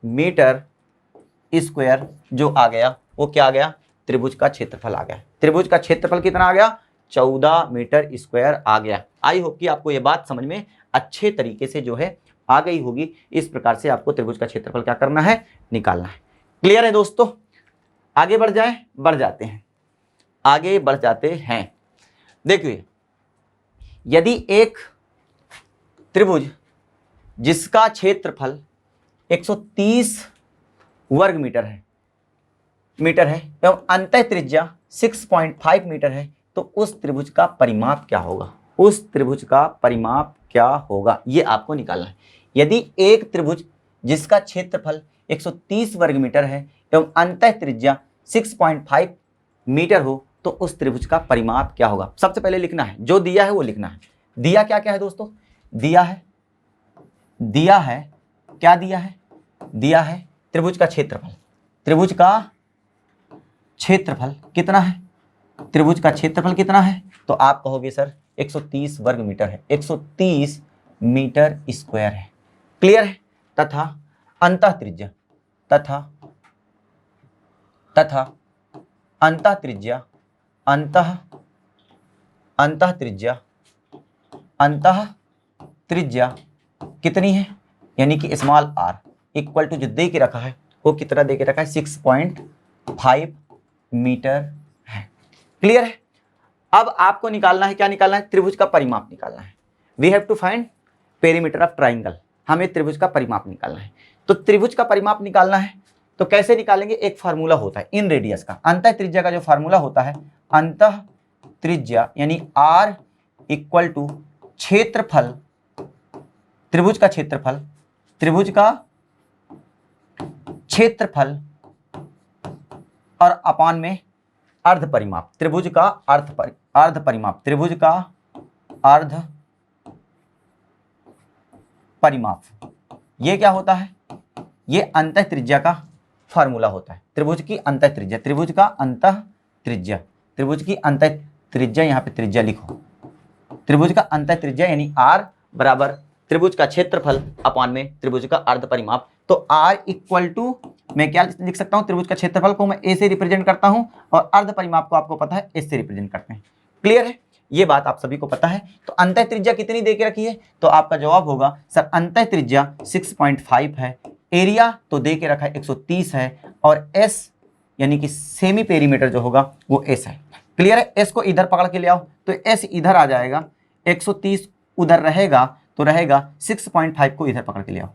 Speaker 1: मीटर स्क्वायर जो आ गया वो क्या आ गया, त्रिभुज का क्षेत्रफल आ गया। त्रिभुज का क्षेत्रफल कितना आ गया, 14 मीटर स्क्वायर आ गया। आई होप कि आपको ये बात समझ में अच्छे तरीके से जो है आ गई होगी। इस प्रकार से आपको त्रिभुज का क्षेत्रफल क्या करना है, निकालना है। क्लियर है दोस्तों? आगे बढ़ जाए, बढ़ जाते हैं, आगे बढ़ जाते हैं। देखिए यदि एक त्रिभुज जिसका क्षेत्रफल 130 वर्ग मीटर है एवं अंतः त्रिज्या 6.5 मीटर है, तो उस त्रिभुज का परिमाप क्या होगा, उस त्रिभुज का परिमाप क्या होगा, ये आपको निकालना है। यदि एक त्रिभुज जिसका क्षेत्रफल 130 वर्ग मीटर है एवं अंतः त्रिज्या 6.5 मीटर हो, तो उस त्रिभुज का परिमाप क्या होगा। सबसे पहले लिखना है, जो दिया है वो लिखना है। दिया क्या क्या है दोस्तों, दिया है क्या दिया है, दिया है त्रिभुज का क्षेत्रफल। त्रिभुज का क्षेत्रफल कितना है, त्रिभुज का क्षेत्रफल कितना है, तो आप कहोगे सर 130 वर्ग मीटर है, 130 मीटर स्क्वायर है। क्लियर है? तथा अंतः त्रिज्या, तथा अंतः त्रिज्या, अंतः त्रिज्या कितनी है, यानी कि स्मॉल आर इक्वल टू जो दे के रखा है वो कितना दे के रखा है, 6.5 मीटर है। क्लियर है? अब आपको निकालना है, क्या निकालना है, त्रिभुज का परिमाप निकालना है। We have to find perimeter of triangle, हमें त्रिभुज का परिमाप निकालना है। तो त्रिभुज का परिमाप निकालना है तो कैसे निकालेंगे, एक फार्मूला होता है इन रेडियस का, अंतः त्रिज्या का जो फार्मूला होता है, अंतः त्रिज्या यानी आर इक्वल टू क्षेत्रफल, त्रिभुज का क्षेत्रफल, त्रिभुज का क्षेत्रफल और अपान में अर्ध परिमाप, त्रिभुज का अर्ध परिमाप, त्रिभुज का अर्ध परिमाप। ये क्या होता है, ये अंतः त्रिज्या का फार्मूला होता है। त्रिभुज की अंतः त्रिज्या, त्रिभुज का अंतः त्रिज्या, त्रिभुज की अंतः त्रिज्या, यहाँ पे त्रिज्या लिखो, त्रिभुज का अंतः त्रिज्या यानी आर बराबर त्रिभुज का क्षेत्रफल अपान में त्रिभुज का अर्ध परिमाप। तो आर इक्वल टू, मैं क्या लिख सकता हूं, त्रिभुज का क्षेत्रफल को मैं ए से रिप्रेजेंट करता हूं और अर्ध परिमाप को आपको पता है एस से रिप्रेजेंट करते हैं। क्लियर है? ये बात आप सभी को पता है। तो अंतः त्रिज्या कितनी दे के रखी है, तो आपका जवाब होगा सर अंतः त्रिज्या 6.5 है, एरिया तो दे के रखा है 130 है और एस यानी कि सेमी पेरीमीटर जो होगा वो एस है। क्लियर है? एस को इधर पकड़ के ले आओ तो एस इधर आ जाएगा, 130 उधर रहेगा तो रहेगा 6.5 को इधर पकड़ के ले आओ।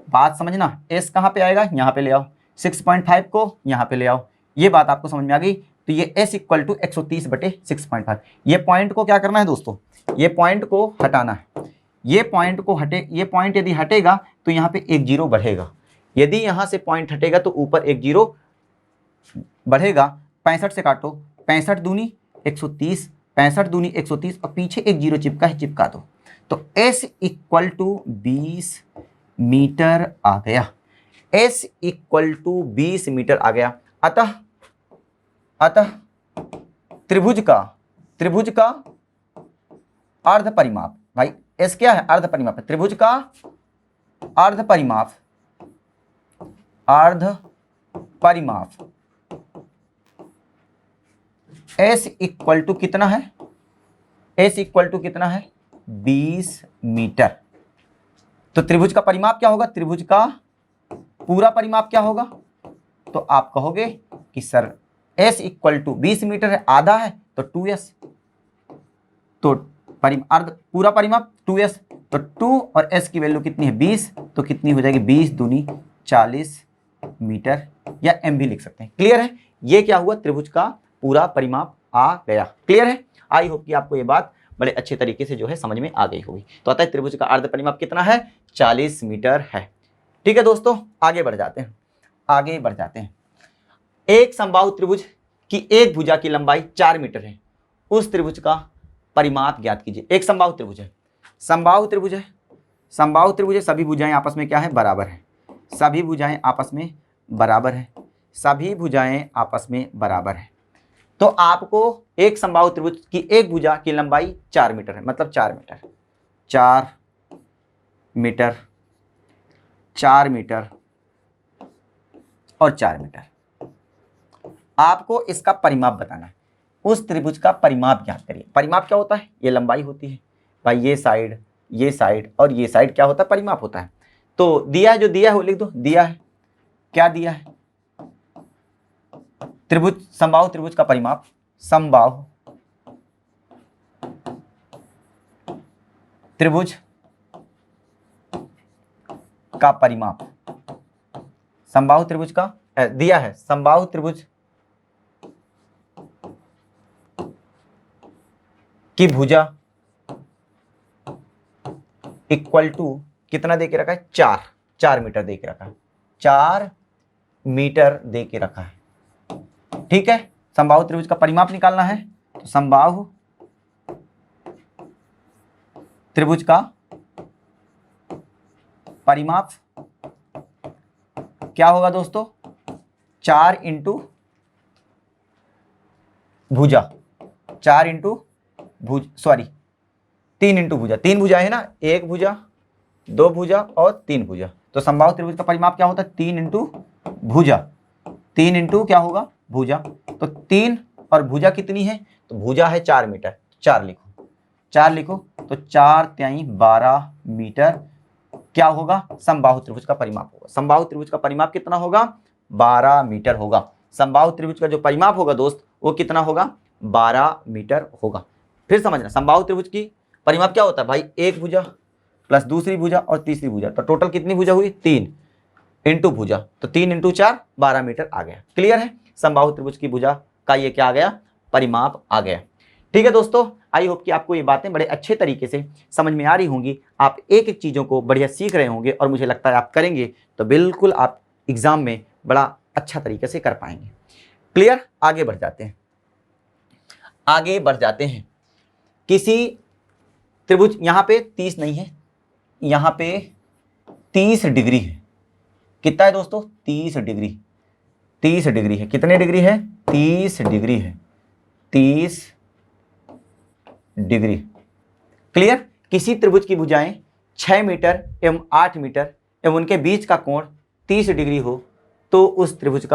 Speaker 1: बात समझना, एस कहाँ पे आएगा, यहाँ पे ले आओ, 6.5 को यहाँ पे ले आओ। ये बात आपको समझ में आ गई। तो ये एस इक्वल टू 130 बटे 6.5। ये पॉइंट को क्या करना है दोस्तों, ये पॉइंट को हटाना है, ये पॉइंट को हटे, ये पॉइंट यदि हटेगा तो यहाँ पे एक जीरो बढ़ेगा, यदि यहाँ से पॉइंट हटेगा तो ऊपर एक जीरो बढ़ेगा। 65 से काटो, 65 दूनी 130, 65 दूनी 130 और पीछे एक जीरो चिपका है, चिपका दो। तो S इक्वल टू 20 मीटर आ गया, S इक्वल टू 20 मीटर आ गया। अतः त्रिभुज का अर्ध परिमाप, भाई S क्या है? अर्ध परिमाप है। त्रिभुज का अर्ध परिमाप S इक्वल टू कितना है? S इक्वल टू कितना है? 20 मीटर। तो त्रिभुज का परिमाप क्या होगा? त्रिभुज का पूरा परिमाप क्या होगा? तो आप कहोगे कि sir S equal to 20 metre है, आधा है तो 2S, तो पूरा परिमाप 2S, तो 2 और S की वैल्यू कितनी है? 20, तो कितनी हो जाएगी? 20 दूनी 40 मीटर, या M भी लिख सकते हैं। क्लियर है? ये क्या हुआ? त्रिभुज का पूरा परिमाप आ गया। क्लियर है? आई होप कि आपको ये बात बड़े अच्छे तरीके से जो है समझ में आ गई होगी। तो अतः त्रिभुज का अर्ध परिमाप कितना है? 40 मीटर है। ठीक है दोस्तों, आगे बढ़ जाते हैं। एक समबाहु त्रिभुज की एक भुजा की लंबाई 4 मीटर है, उस त्रिभुज का परिमाप ज्ञात कीजिए। एक समबाहु त्रिभुज है, समबाहु त्रिभुज है, सभी भुजाएं आपस में क्या है? बराबर है। सभी भुजाएं आपस में बराबर है। तो आपको एक समबाहु त्रिभुज की एक भुजा की लंबाई 4 मीटर है, मतलब 4 मीटर और 4 मीटर। आपको इसका परिमाप बताना है। उस त्रिभुज का परिमाप ज्ञात करिए। परिमाप क्या होता है? ये लंबाई होती है भाई, ये साइड और ये साइड क्या होता है? परिमाप होता है। तो दिया है, जो दिया है वो लिख दो। दिया है, क्या दिया है? समबाहु त्रिभुज का परिमाप, समबाहु त्रिभुज का परिमाप, समबाहु त्रिभुज का दिया है। समबाहु त्रिभुज की भुजा इक्वल टू कितना दे के रखा है? 4 मीटर दे के रखा है, 4 मीटर दे के रखा है। ठीक है, समबाहु त्रिभुज का परिमाप निकालना है, तो समबाहु त्रिभुज का परिमाप क्या होगा दोस्तों? 4 इंटू भुजा, 3 इंटू भुजा। 3 भुजा है ना, 1 भुजा, 2 भुजा और 3 भुजा। तो समबाहु त्रिभुज का परिमाप क्या होता है? 3 इंटू भुजा, 3 इंटू क्या होगा? भुजा। तो 3 और भुजा कितनी है? तो भुजा है 4 मीटर, 4 लिखो। तो 4 तिहाई 12 मीटर क्या होगा? समबाहु त्रिभुज का परिमाप होगा। समबाहु त्रिभुज का परिमाप कितना होगा? 12 मीटर होगा। समबाहु त्रिभुज का जो परिमाप होगा दोस्त, वो कितना होगा? 12 मीटर होगा। फिर समझना, समबाहु त्रिभुज की परिमाप क्या होता है भाई? एक भुजा प्लस दूसरी भुजा और तीसरी भुजा, तो टोटल कितनी भुजा हुई? 3 इंटू भुजा, तो 3 इंटू 4 12 मीटर आ गया। क्लियर है? समबाहु त्रिभुज की भुजा का ये क्या आ गया? परिमाप आ गया। ठीक है दोस्तों, आई होप कि आपको ये बातें बड़े अच्छे तरीके से समझ में आ रही होंगी। आप एक एक चीज़ों को बढ़िया सीख रहे होंगे और मुझे लगता है आप करेंगे तो बिल्कुल आप एग्जाम में बड़ा अच्छा तरीके से कर पाएंगे। क्लियर? आगे बढ़ जाते हैं। किसी त्रिभुज, यहाँ पे 30 नहीं है, यहाँ पे 30 डिग्री है। कितना है दोस्तों? 30 डिग्री है। कितने डिग्री है? 30 डिग्री है, 30 डिग्री। क्लियर? किसी त्रिभुज की भुजाएं 6 मीटर एवं 8 मीटर एवं उनके बीच का कोण 30 डिग्री हो, तो उस त्रिभुज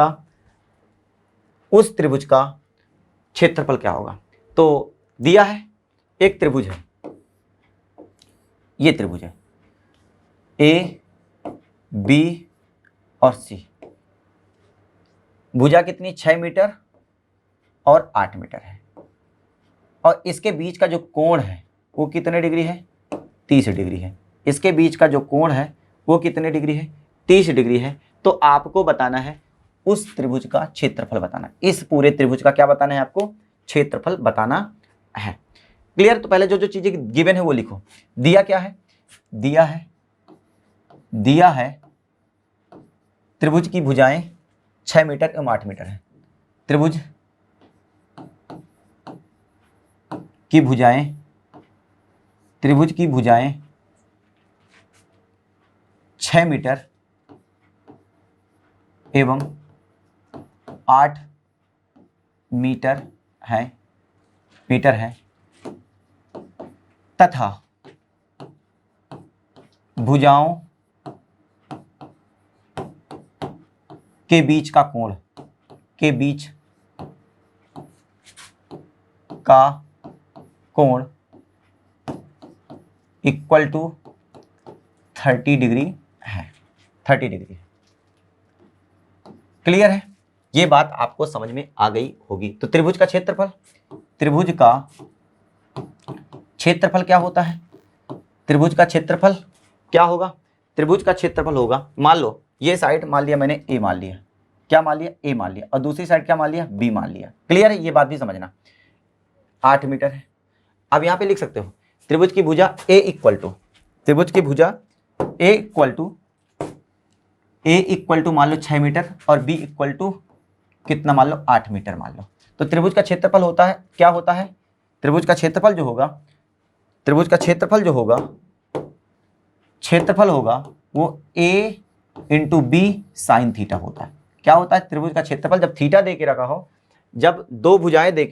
Speaker 1: का क्षेत्रफल क्या होगा? तो दिया है, एक त्रिभुज है, ये त्रिभुज है ए, बी और सी। भुजा कितनी? 6 मीटर और 8 मीटर है, और इसके बीच का जो कोण है वो कितने डिग्री है? 30 डिग्री है। इसके बीच का जो कोण है वो कितने डिग्री है? 30 डिग्री है। तो आपको बताना है उस त्रिभुज का क्षेत्रफल बताना। इस पूरे त्रिभुज का क्या बताना है आपको? क्षेत्रफल बताना है। क्लियर? तो पहले जो चीजें गिवन है वो लिखो। दिया क्या है? दिया है त्रिभुज की भुजाएं 6 मीटर एवं 8 मीटर है। त्रिभुज की भुजाएं 6 मीटर एवं 8 मीटर है तथा भुजाओं के बीच का कोण इक्वल टू 30 डिग्री है। 30 डिग्री। क्लियर है? ये बात आपको समझ में आ गई होगी। तो त्रिभुज का क्षेत्रफल क्या होता है? त्रिभुज का क्षेत्रफल क्या होगा? त्रिभुज का क्षेत्रफल होगा, मान लो ये साइड मान लिया मैंने ए मान लिया, क्या मान लिया? ए मान लिया, और दूसरी साइड क्या मान लिया? बी मान लिया। क्लियर है? ये बात भी समझना। 8 मीटर है। अब यहां पे लिख सकते हो त्रिभुज की भुजा ए इक्वल टू मान लो 6 मीटर और बी इक्वल टू कितना मान लो? 8 मीटर मान लो। तो त्रिभुज का क्षेत्रफल होता है, क्या होता है? त्रिभुज का क्षेत्रफल जो होगा वो a into B sine theta होता है। क्या होता है? त्रिभुज का क्षेत्रफल जब थीटा दे के रखा हो, जब दो भुजाएं दे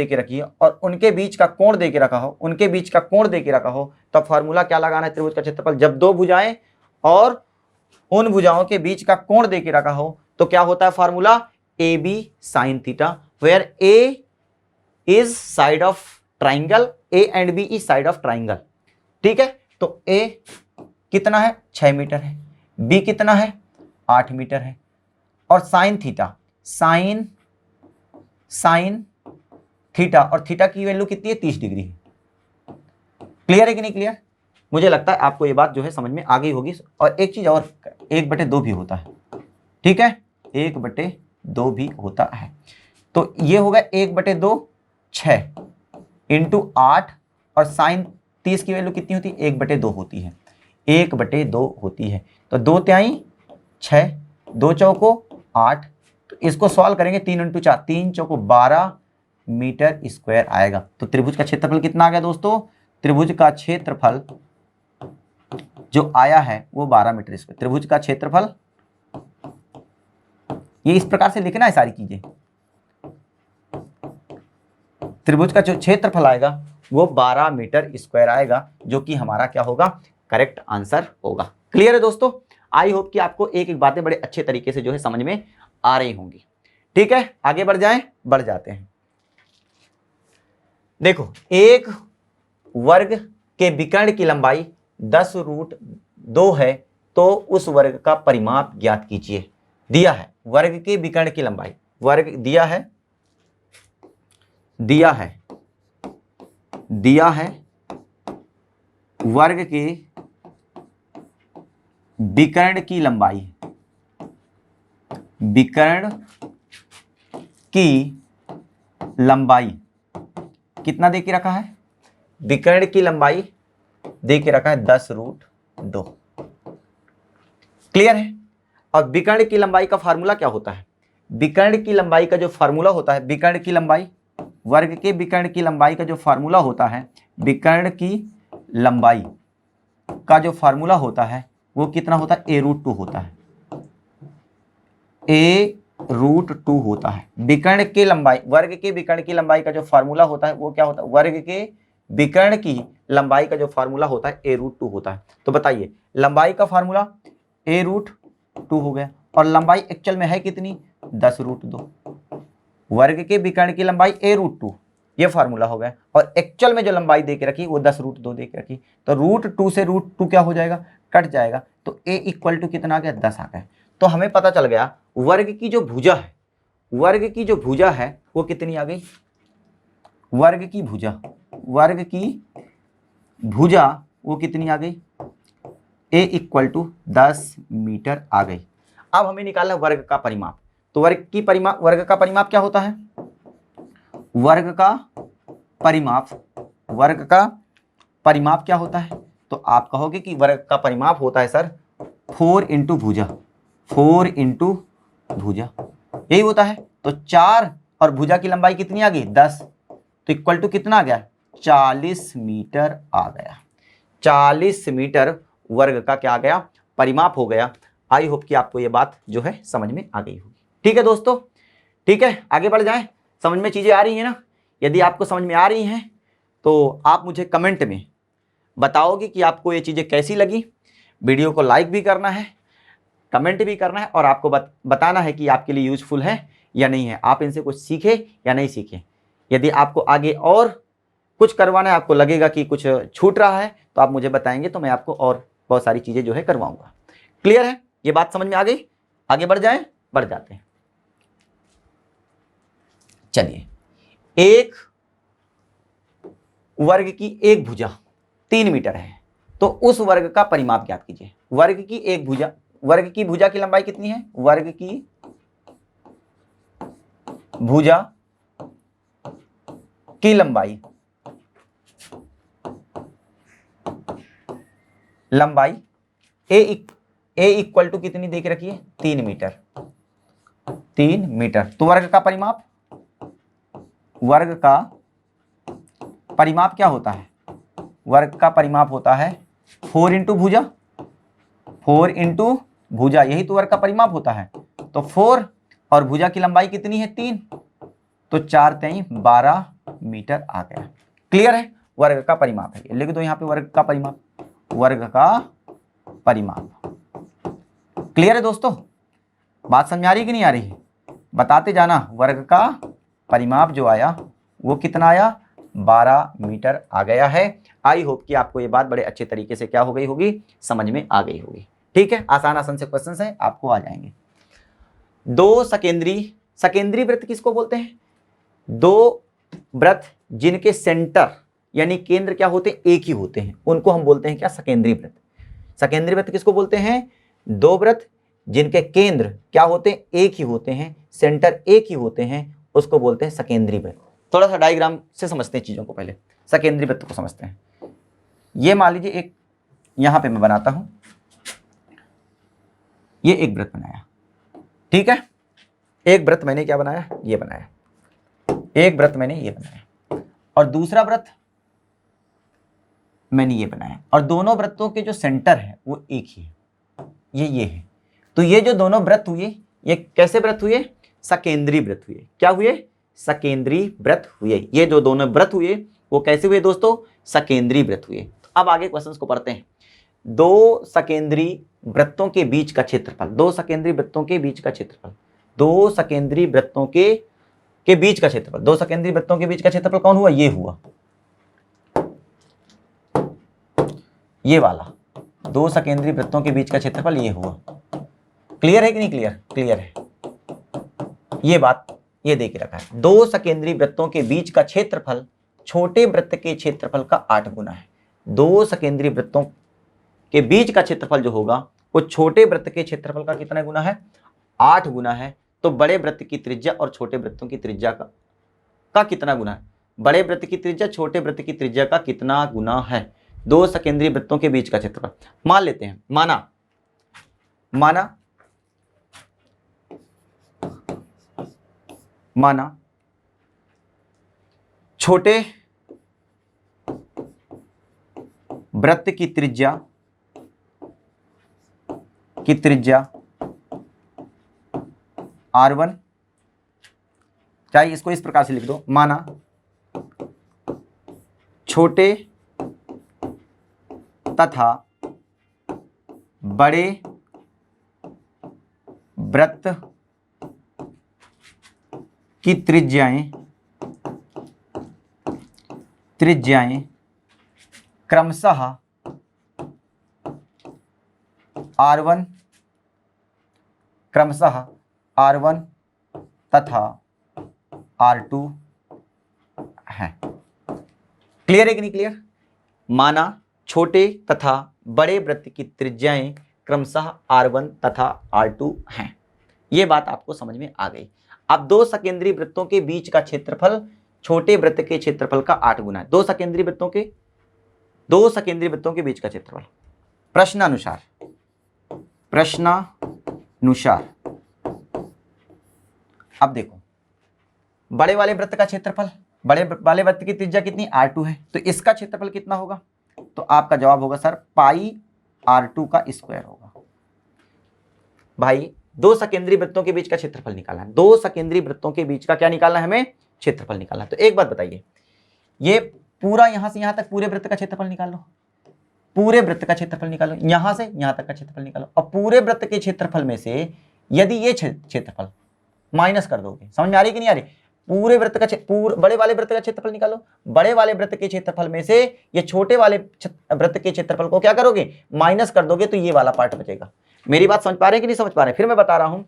Speaker 1: के रखी हो और उनके बीच का कोण दे के रखा हो, तो फार्मूला क्या लगाना है? त्रिभुज का क्षेत्रफल जब दो भुजाएं और उन भुजाओं के बीच का कोण दे के रखा हो, तो क्या होता है formula? A B sine theta, where A is side of triangle, A and B is side of triangle. ठीक है? तो ए कितना है? 6 मीटर है, बी कितना है? 8 मीटर है, और साइन थीटा और थीटा की वैल्यू कितनी है? 30 डिग्री है। क्लियर है कि नहीं क्लियर? मुझे लगता है आपको ये बात जो है समझ में आ गई होगी। और एक चीज और, 1/2 भी होता है। ठीक है? 1/2 भी होता है। तो ये होगा 1/2 6 इंटू 8, और साइन 30 की वैल्यू कितनी होती है? 1/2 होती है। 1/2 होती है। तो 2 तिहाई 6, 2 चौको 8। तो इसको सॉल्व करेंगे 3 इंटू 4, 3 चौको 12 मीटर स्क्वायर आएगा। तो त्रिभुज का क्षेत्रफल कितना आ गया दोस्तों? त्रिभुज का क्षेत्रफल जो आया है वो 12 मीटर स्क्वायर। त्रिभुज का क्षेत्रफल, ये इस प्रकार से लिखना है सारी चीजें। त्रिभुज का जो क्षेत्रफल आएगा वो 12 मीटर स्क्वायर आएगा, जो कि हमारा क्या होगा? करेक्ट आंसर होगा। क्लियर है दोस्तों? आई होप कि आपको एक एक बातें बड़े अच्छे तरीके से जो है समझ में आ रही होंगी। ठीक है? आगे बढ़ जाते हैं। देखो, एक वर्ग के विकर्ण की लंबाई 10√2 है, तो उस वर्ग का परिमाप ज्ञात कीजिए। दिया है वर्ग के विकर्ण की लंबाई, वर्ग दिया है वर्ग के विकर्ण की लंबाई कितना दे के रखा है? विकर्ण की लंबाई दे के रखा है 10√2। क्लियर है? और विकर्ण की लंबाई का फार्मूला क्या होता है? विकर्ण की लंबाई का जो फार्मूला होता है, विकर्ण की लंबाई, वर्ग के विकर्ण की लंबाई का जो फार्मूला होता है, विकर्ण की लंबाई का जो फार्मूला होता है वो कितना होता है? a√2 होता है। a√2 होता है। विकर्ण की लंबाई, वर्ग के विकर्ण की लंबाई का जो फार्मूला होता है वो क्या होता है? वर्ग के विकर्ण की लंबाई का जो फार्मूला होता है a√2 होता है। तो बताइए, लंबाई का फार्मूला a√2 हो गया, और लंबाई एक्चुअल में है कितनी? 10√2। वर्ग के विकर्ण की लंबाई a√2, ये फार्मूला हो गया, और एक्चुअल में जो लंबाई दे के रखी वो 10√2 दे के रखी। तो √2 से √2 क्या हो जाएगा? कट जाएगा। तो a इक्वल टू कितना आ गया? 10 आ गया। तो हमें पता चल गया वर्ग की जो भुजा है वो कितनी आ गई? वर्ग की भुजा वो कितनी आ गई? a इक्वल टू 10 मीटर आ गई। अब हमें निकालना वर्ग का परिमाप। तो वर्ग का परिमाप क्या होता है? वर्ग का परिमाप क्या होता है? तो आप कहोगे कि वर्ग का परिमाप होता है सर 4 इंटू भुजा, 4 इंटू भुजा, यही होता है। तो 4 और भुजा की लंबाई कितनी आ गई? 10, तो इक्वल टू कितना आ गया? 40 मीटर आ गया। 40 मीटर वर्ग का क्या आ गया? परिमाप हो गया। आई होप कि आपको ये बात जो है समझ में आ गई होगी। ठीक है दोस्तों, ठीक है, आगे बढ़ जाएं। समझ में चीजें आ रही हैं ना? यदि आपको समझ में आ रही हैं तो आप मुझे कमेंट में बताओगे कि आपको ये चीजें कैसी लगी। वीडियो को लाइक भी करना है, कमेंट भी करना है, और आपको बताना है कि आपके लिए यूजफुल है या नहीं है, आप इनसे कुछ सीखे या नहीं सीखे। यदि आपको आगे और कुछ करवाना है, आपको लगेगा कि कुछ छूट रहा है, तो आप मुझे बताएंगे, तो मैं आपको और बहुत सारी चीजें जो है करवाऊंगा। क्लियर है? ये बात समझ में आ गई? आगे बढ़ जाएं, बढ़ जाते हैं। चलिए, एक वर्ग की एक भुजा 3 मीटर है, तो उस वर्ग का परिमाप ज्ञात कीजिए। वर्ग की एक भुजा, वर्ग की भुजा की लंबाई कितनी है? वर्ग की भुजा की लंबाई ए इक्वल टू कितनी देख रखिए? 3 मीटर, 3 मीटर। तो वर्ग का परिमाप, वर्ग का परिमाप क्या होता है? वर्ग का परिमाप होता है 4 इंटू भुजा, 4 इंटू भुजा, यही तो वर्ग का परिमाप होता है। तो 4 और भुजा की लंबाई कितनी है? 3, तो 4 3 12 मीटर आ गया। क्लियर है? वर्ग का परिमाप है, लिख दो यहाँ पे वर्ग का परिमाप, वर्ग का परिमाप। क्लियर है दोस्तों? बात समझ आ रही कि नहीं आ रही? बताते जाना। वर्ग का परिमाप जो आया वो कितना आया? 12 मीटर आ गया है। आई होप कि आपको ये बात बड़े अच्छे तरीके से क्या हो गई होगी? समझ में आ गई होगी। ठीक है, आसान आसान से क्वेश्चन है, आपको आ जाएंगे। दो सकेंद्री, सकेंद्री वृत्त किसको बोलते हैं? दो वृत्त जिनके सेंटर यानी केंद्र क्या होते हैं? एक ही होते हैं, उनको हम बोलते हैं क्या? सकेंद्री वृत्त। सकेंद्री वृत्त किसको बोलते हैं? दो वृत्त जिनके केंद्र क्या होते हैं? एक ही होते हैं, सेंटर एक ही होते हैं, उसको बोलते हैं सकेंद्री वृत्त। थोड़ा सा डायग्राम से समझते हैं चीजों को, पहले सकेंद्री वृत्त को समझते हैं। ये मान लीजिए एक, यहां पे मैं बनाता हूं, ये एक वृत्त बनाया, ठीक है? एक वृत्त मैंने क्या बनाया? ये बनाया, एक वृत्त मैंने ये बनाया, और दूसरा वृत्त मैंने ये बनाया, और दोनों वृत्तों के जो सेंटर है वो एक ही है, ये है। तो ये जो दोनों वृत्त हुए, ये कैसे वृत्त हुए? सकेंद्री वृत्त हुए। क्या हुए? सकेंद्री वृत्त हुए। ये जो दोनों वृत्त हुए वो कैसे हुए दोस्तों? सकेंद्री वृत्त हुए। अब आगे क्वेश्चंस को पढ़ते हैं। दो सकेंद्री वृत्तों के बीच का क्षेत्रफल, दो सकेंद्री वृत्तों के बीच का क्षेत्रफल, दो सकेंद्री वृत्तों के बीच का क्षेत्रफल, दो सकेंद्री वृत्तों के बीच का क्षेत्रफल कौन हुआ? ये हुआ, ये वाला। दो सकेंद्री वृत्तों के बीच का क्षेत्रफल ये हुआ। क्लियर है कि नहीं क्लियर? क्लियर है। ये बात ये दे के रखा है, दो सकेंद्री वृत्तों के बीच का क्षेत्रफल छोटे वृत्त के क्षेत्रफल का 8 गुना है। दो सकेंद्री वृत्तों के बीच का क्षेत्रफल जो होगा वो छोटे वृत्त के क्षेत्रफल का कितना गुना है? 8 गुना है। तो बड़े वृत्त की त्रिज्या और छोटे वृत्तों की त्रिज्या का कितना गुना है? बड़े वृत्त की त्रिज्या छोटे वृत्त की त्रिज्या का कितना गुना है? दो सकेंद्री वृत्तों के बीच का क्षेत्रफल मान लेते हैं। माना छोटे वृत्त की त्रिज्या R1, चाहिए इसको इस प्रकार से लिख दो, माना छोटे तथा बड़े वृत्त की त्रिज्याएं क्रमशः R1 तथा R2 है। क्लियर है कि नहीं क्लियर? माना छोटे तथा बड़े वृत्त की त्रिज्याएं क्रमशः R1 तथा R2 हैं। यह बात आपको समझ में आ गई। अब दो सकेंद्री वृत्तों के बीच का क्षेत्रफल छोटे वृत्त के क्षेत्रफल का 8 गुना है। दो सकेंद्री वृत्तों के दो सकेंद्रीय वृत्तों के बीच का क्षेत्रफल प्रश्नानुसार अब देखो, बड़े वाले वृत्त का क्षेत्रफल, बड़े वाले वृत्त की त्रिज्या कितनी r2 है, तो इसका क्षेत्रफल कितना होगा, तो आपका जवाब होगा सर पाई r2 का स्क्वायर होगा। भाई दो सकेंद्रीय वृत्तों के बीच का क्षेत्रफल निकालना है, दो सकेंद्रीय वृत्तों के बीच का क्या निकालना है, हमें क्षेत्रफल निकालना है। तो एक बात बताइए, ये पूरा यहां से यहां तक पूरे वृत्त का क्षेत्रफल निकालो, पूरे वृत्त का क्षेत्रफल निकालो, यहां से यहां तक का क्षेत्रफल निकालो, और पूरे वृत्त के क्षेत्रफल में से यदि ये क्षेत्रफल माइनस कर दोगे, समझ में आ रही कि नहीं आ रही, पूरे वृत्त का बड़े वाले वृत्त का क्षेत्रफल निकालो, बड़े वाले वृत्त के क्षेत्रफल में से ये छोटे वाले वृत्त के क्षेत्रफल को क्या करोगे, माइनस कर दोगे, तो ये वाला पार्ट बचेगा। मेरी बात समझ पा रहे हैं कि नहीं समझ पा रहे हैं, फिर मैं बता रहा हूं,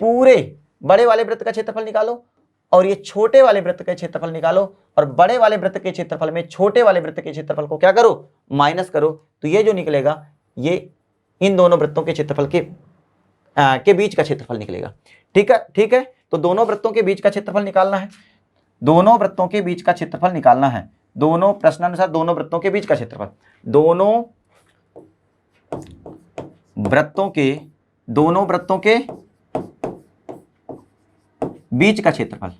Speaker 1: पूरे बड़े वाले वृत्त का क्षेत्रफल निकालो और ये छोटे वाले वृत्त का क्षेत्रफल निकालो, और बड़े वाले वृत्त के क्षेत्रफल में छोटे वाले वृत्त के क्षेत्रफल को क्या करो, माइनस करो, तो ये जो निकलेगा ये इन दोनों वृत्तों के क्षेत्रफल के बीच का क्षेत्रफल निकलेगा। ठीक है, ठीक है, तो दोनों वृत्तों के बीच का क्षेत्रफल निकालना है, दोनों वृत्तों के बीच का क्षेत्रफल निकालना है, दोनों प्रश्नानुसार दोनों वृत्तों के बीच का क्षेत्रफल, दोनों वृत्तों के बीच का क्षेत्रफल,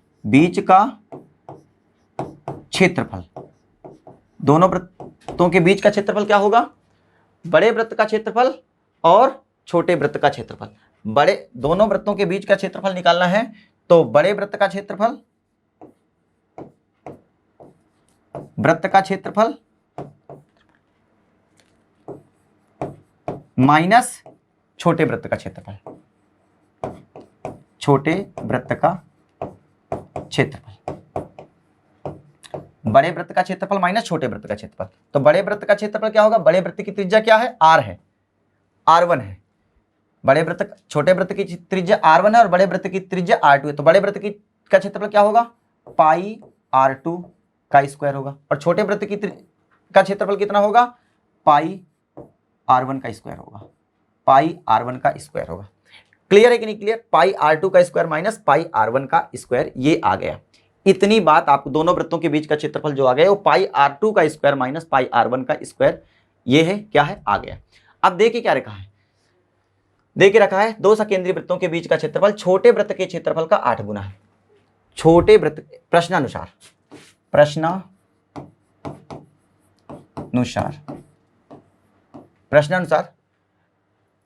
Speaker 1: दोनों वृत्तों के बीच का क्षेत्रफल क्या होगा, बड़े वृत्त का क्षेत्रफल और छोटे वृत्त का क्षेत्रफल। दोनों वृत्तों के बीच का क्षेत्रफल निकालना है, तो बड़े वृत्त का क्षेत्रफल माइनस छोटे वृत्त का क्षेत्रफल, बड़े वृत्त का क्षेत्रफल माइनस छोटे वृत्त का क्षेत्रफल। तो बड़े वृत्त का क्षेत्रफल क्या होगा, बड़े वृत्त की त्रिज्या क्या है, r है, r1 है, छोटे वृत्त की त्रिज्या r1 है और बड़े वृत्त की त्रिज्या r2 है, तो बड़े वृत्त का क्षेत्रफल क्या होगा, पाई r2 का स्क्वायर होगा, और छोटे वृत्त का क्षेत्रफल कितना होगा, पाई r1 का स्क्वायर होगा, क्लियर है कि नहीं क्लियर, पाई r2 का स्क्वायर माइनस पाई r1 का स्क्वायर, ये आ गया। इतनी बात आपको दोनों वृत्तों के बीच का क्षेत्रफल जो आ गया वो पाई r2 का स्क्वायर माइनस पाई r1 का स्क्वायर, ये है क्या है, आ गया। अब देखिए क्या रखा है, दो सकेंद्रीय वृत्तों के बीच का क्षेत्रफल छोटे वृत्त के क्षेत्रफल का 8 गुना है। छोटे वृत्त प्रश्नानुसार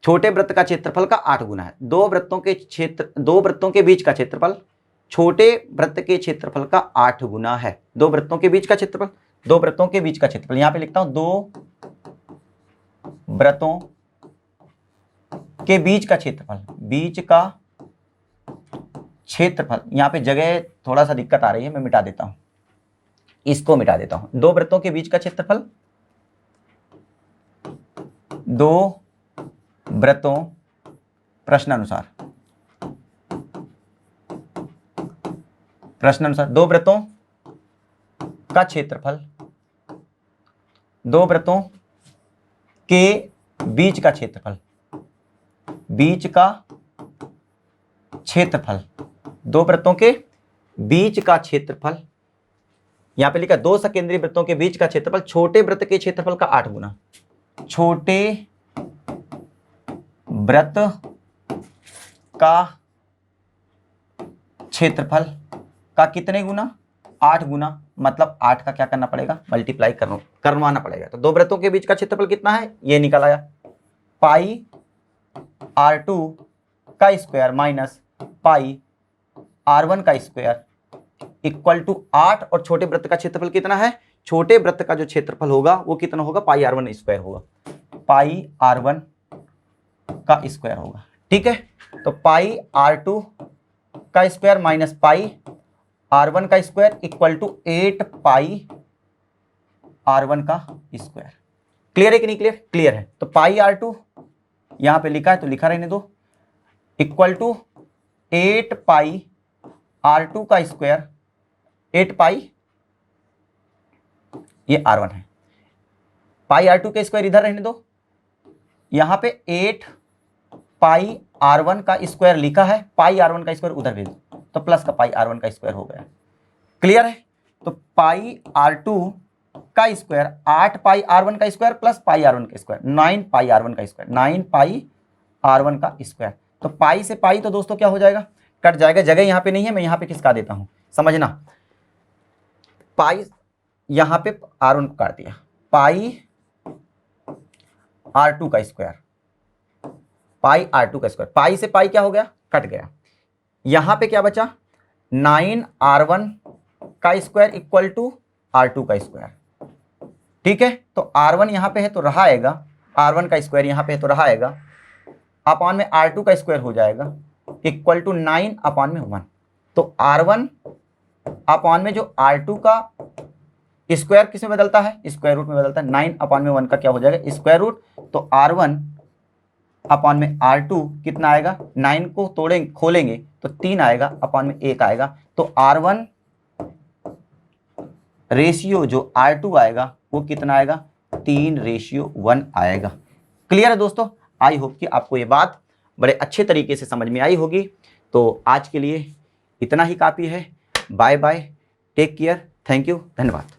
Speaker 1: छोटे वृत्त का क्षेत्रफल का 8 गुना है। दो वृत्तों के बीच का क्षेत्रफल छोटे वृत्त के क्षेत्रफल का 8 गुना है। दो वृत्तों के बीच का क्षेत्रफल यहां पे लिखता हूं, दो वृत्तों के बीच का क्षेत्रफल, यहां पे जगह थोड़ा सा दिक्कत आ रही है, मैं मिटा देता हूं, इसको मिटा देता हूं। दो वृत्तों के बीच का क्षेत्रफल, दो वृत्तों प्रश्नानुसार दो वृत्तों का क्षेत्रफल, दो वृत्तों के बीच का क्षेत्रफल, दो वृत्तों के बीच का क्षेत्रफल, यहां पे लिखा दो सकेंद्रीय वृत्तों के बीच का क्षेत्रफल छोटे वृत्त के क्षेत्रफल का 8 गुना, छोटे वृत्त का क्षेत्रफल का कितने गुना, 8 गुना, मतलब 8 का क्या करना पड़ेगा, मल्टीप्लाई करवाना पड़ेगा। तो दो वृत्तों के बीच का क्षेत्रफल कितना है, ये निकल आया, पाई r2 का स्क्वायर माइनस पाई r1 का स्क्वायर इक्वल टू 8, और छोटे वृत्त का क्षेत्रफल कितना है, छोटे वृत्त का जो क्षेत्रफल होगा वो कितना होगा, पाई r1 स्क्वायर होगा, पाई r1 का स्क्वायर होगा। ठीक है, तो पाई r2 का स्क्वायर माइनस पाई r1 का square equal to 8 pi r1 का स्क्वायर। क्लियर है कि नहीं क्लियर, क्लियर है। तो पाई r2 यहां पे लिखा है तो लिखा रहने दो, इक्वल टू 8 पाई r2 का स्क्वायर, 8 पाई ये r1 है, पाई r2 के स्क्वायर इधर रहने दो, यहां पे 8 पाई r1 का स्क्वायर लिखा है, पाई r1 का स्क्वायर उधर भेज दो, तो प्लस का पाई r1 का स्क्वायर हो गया। क्लियर है, तो पाई r2 का स्क्वायर 8 पाई r1 का स्क्वायर प्लस पाई r1 का स्क्वायर 9 पाई r1 का स्क्वायर 9 पाई r1 का स्क्वायर। तो पाई से पाई तो दोस्तों क्या हो जाएगा, कट जाएगा। जगह यहां पे नहीं है, मैं यहां पे खिसका देता हूं, समझना। पाई यहां पे r1 को काट दिया, पाई r2 का स्क्वायर, पाई r2 का स्क्वायर, पाई से पाई क्या हो गया, कट गया। यहां पे क्या बचा, 9r1 का स्क्वायर इक्वल टू r2 का स्क्वायर। ठीक है, तो r1 यहां पे है तो रहा आएगा, r1 का स्क्वायर यहां पे है तो रहा आएगा, अपॉन में r2 का स्क्वायर हो जाएगा इक्वल टू 9 अपॉन में 1। तो r1 अपॉन में जो r2 का स्क्वायर किस में बदलता है, स्क्वायर रूट में बदलता है। 9 अपॉन में 1 का क्या हो जाएगा, स्क्वायर रूट। तो r1 अपॉन में r2 कितना आएगा, 9 को तोड़ेंगे खोलेंगे तो 3 आएगा, अपॉन में 1 आएगा। तो r1 रेशियो जो r2 आएगा वो कितना आएगा, 3:1 आएगा। क्लियर है दोस्तों? आई होप कि आपको ये बात बड़े अच्छे तरीके से समझ में आई होगी। तो आज के लिए इतना ही काफ़ी है। Bye bye, take care, thank you, धन्यवाद।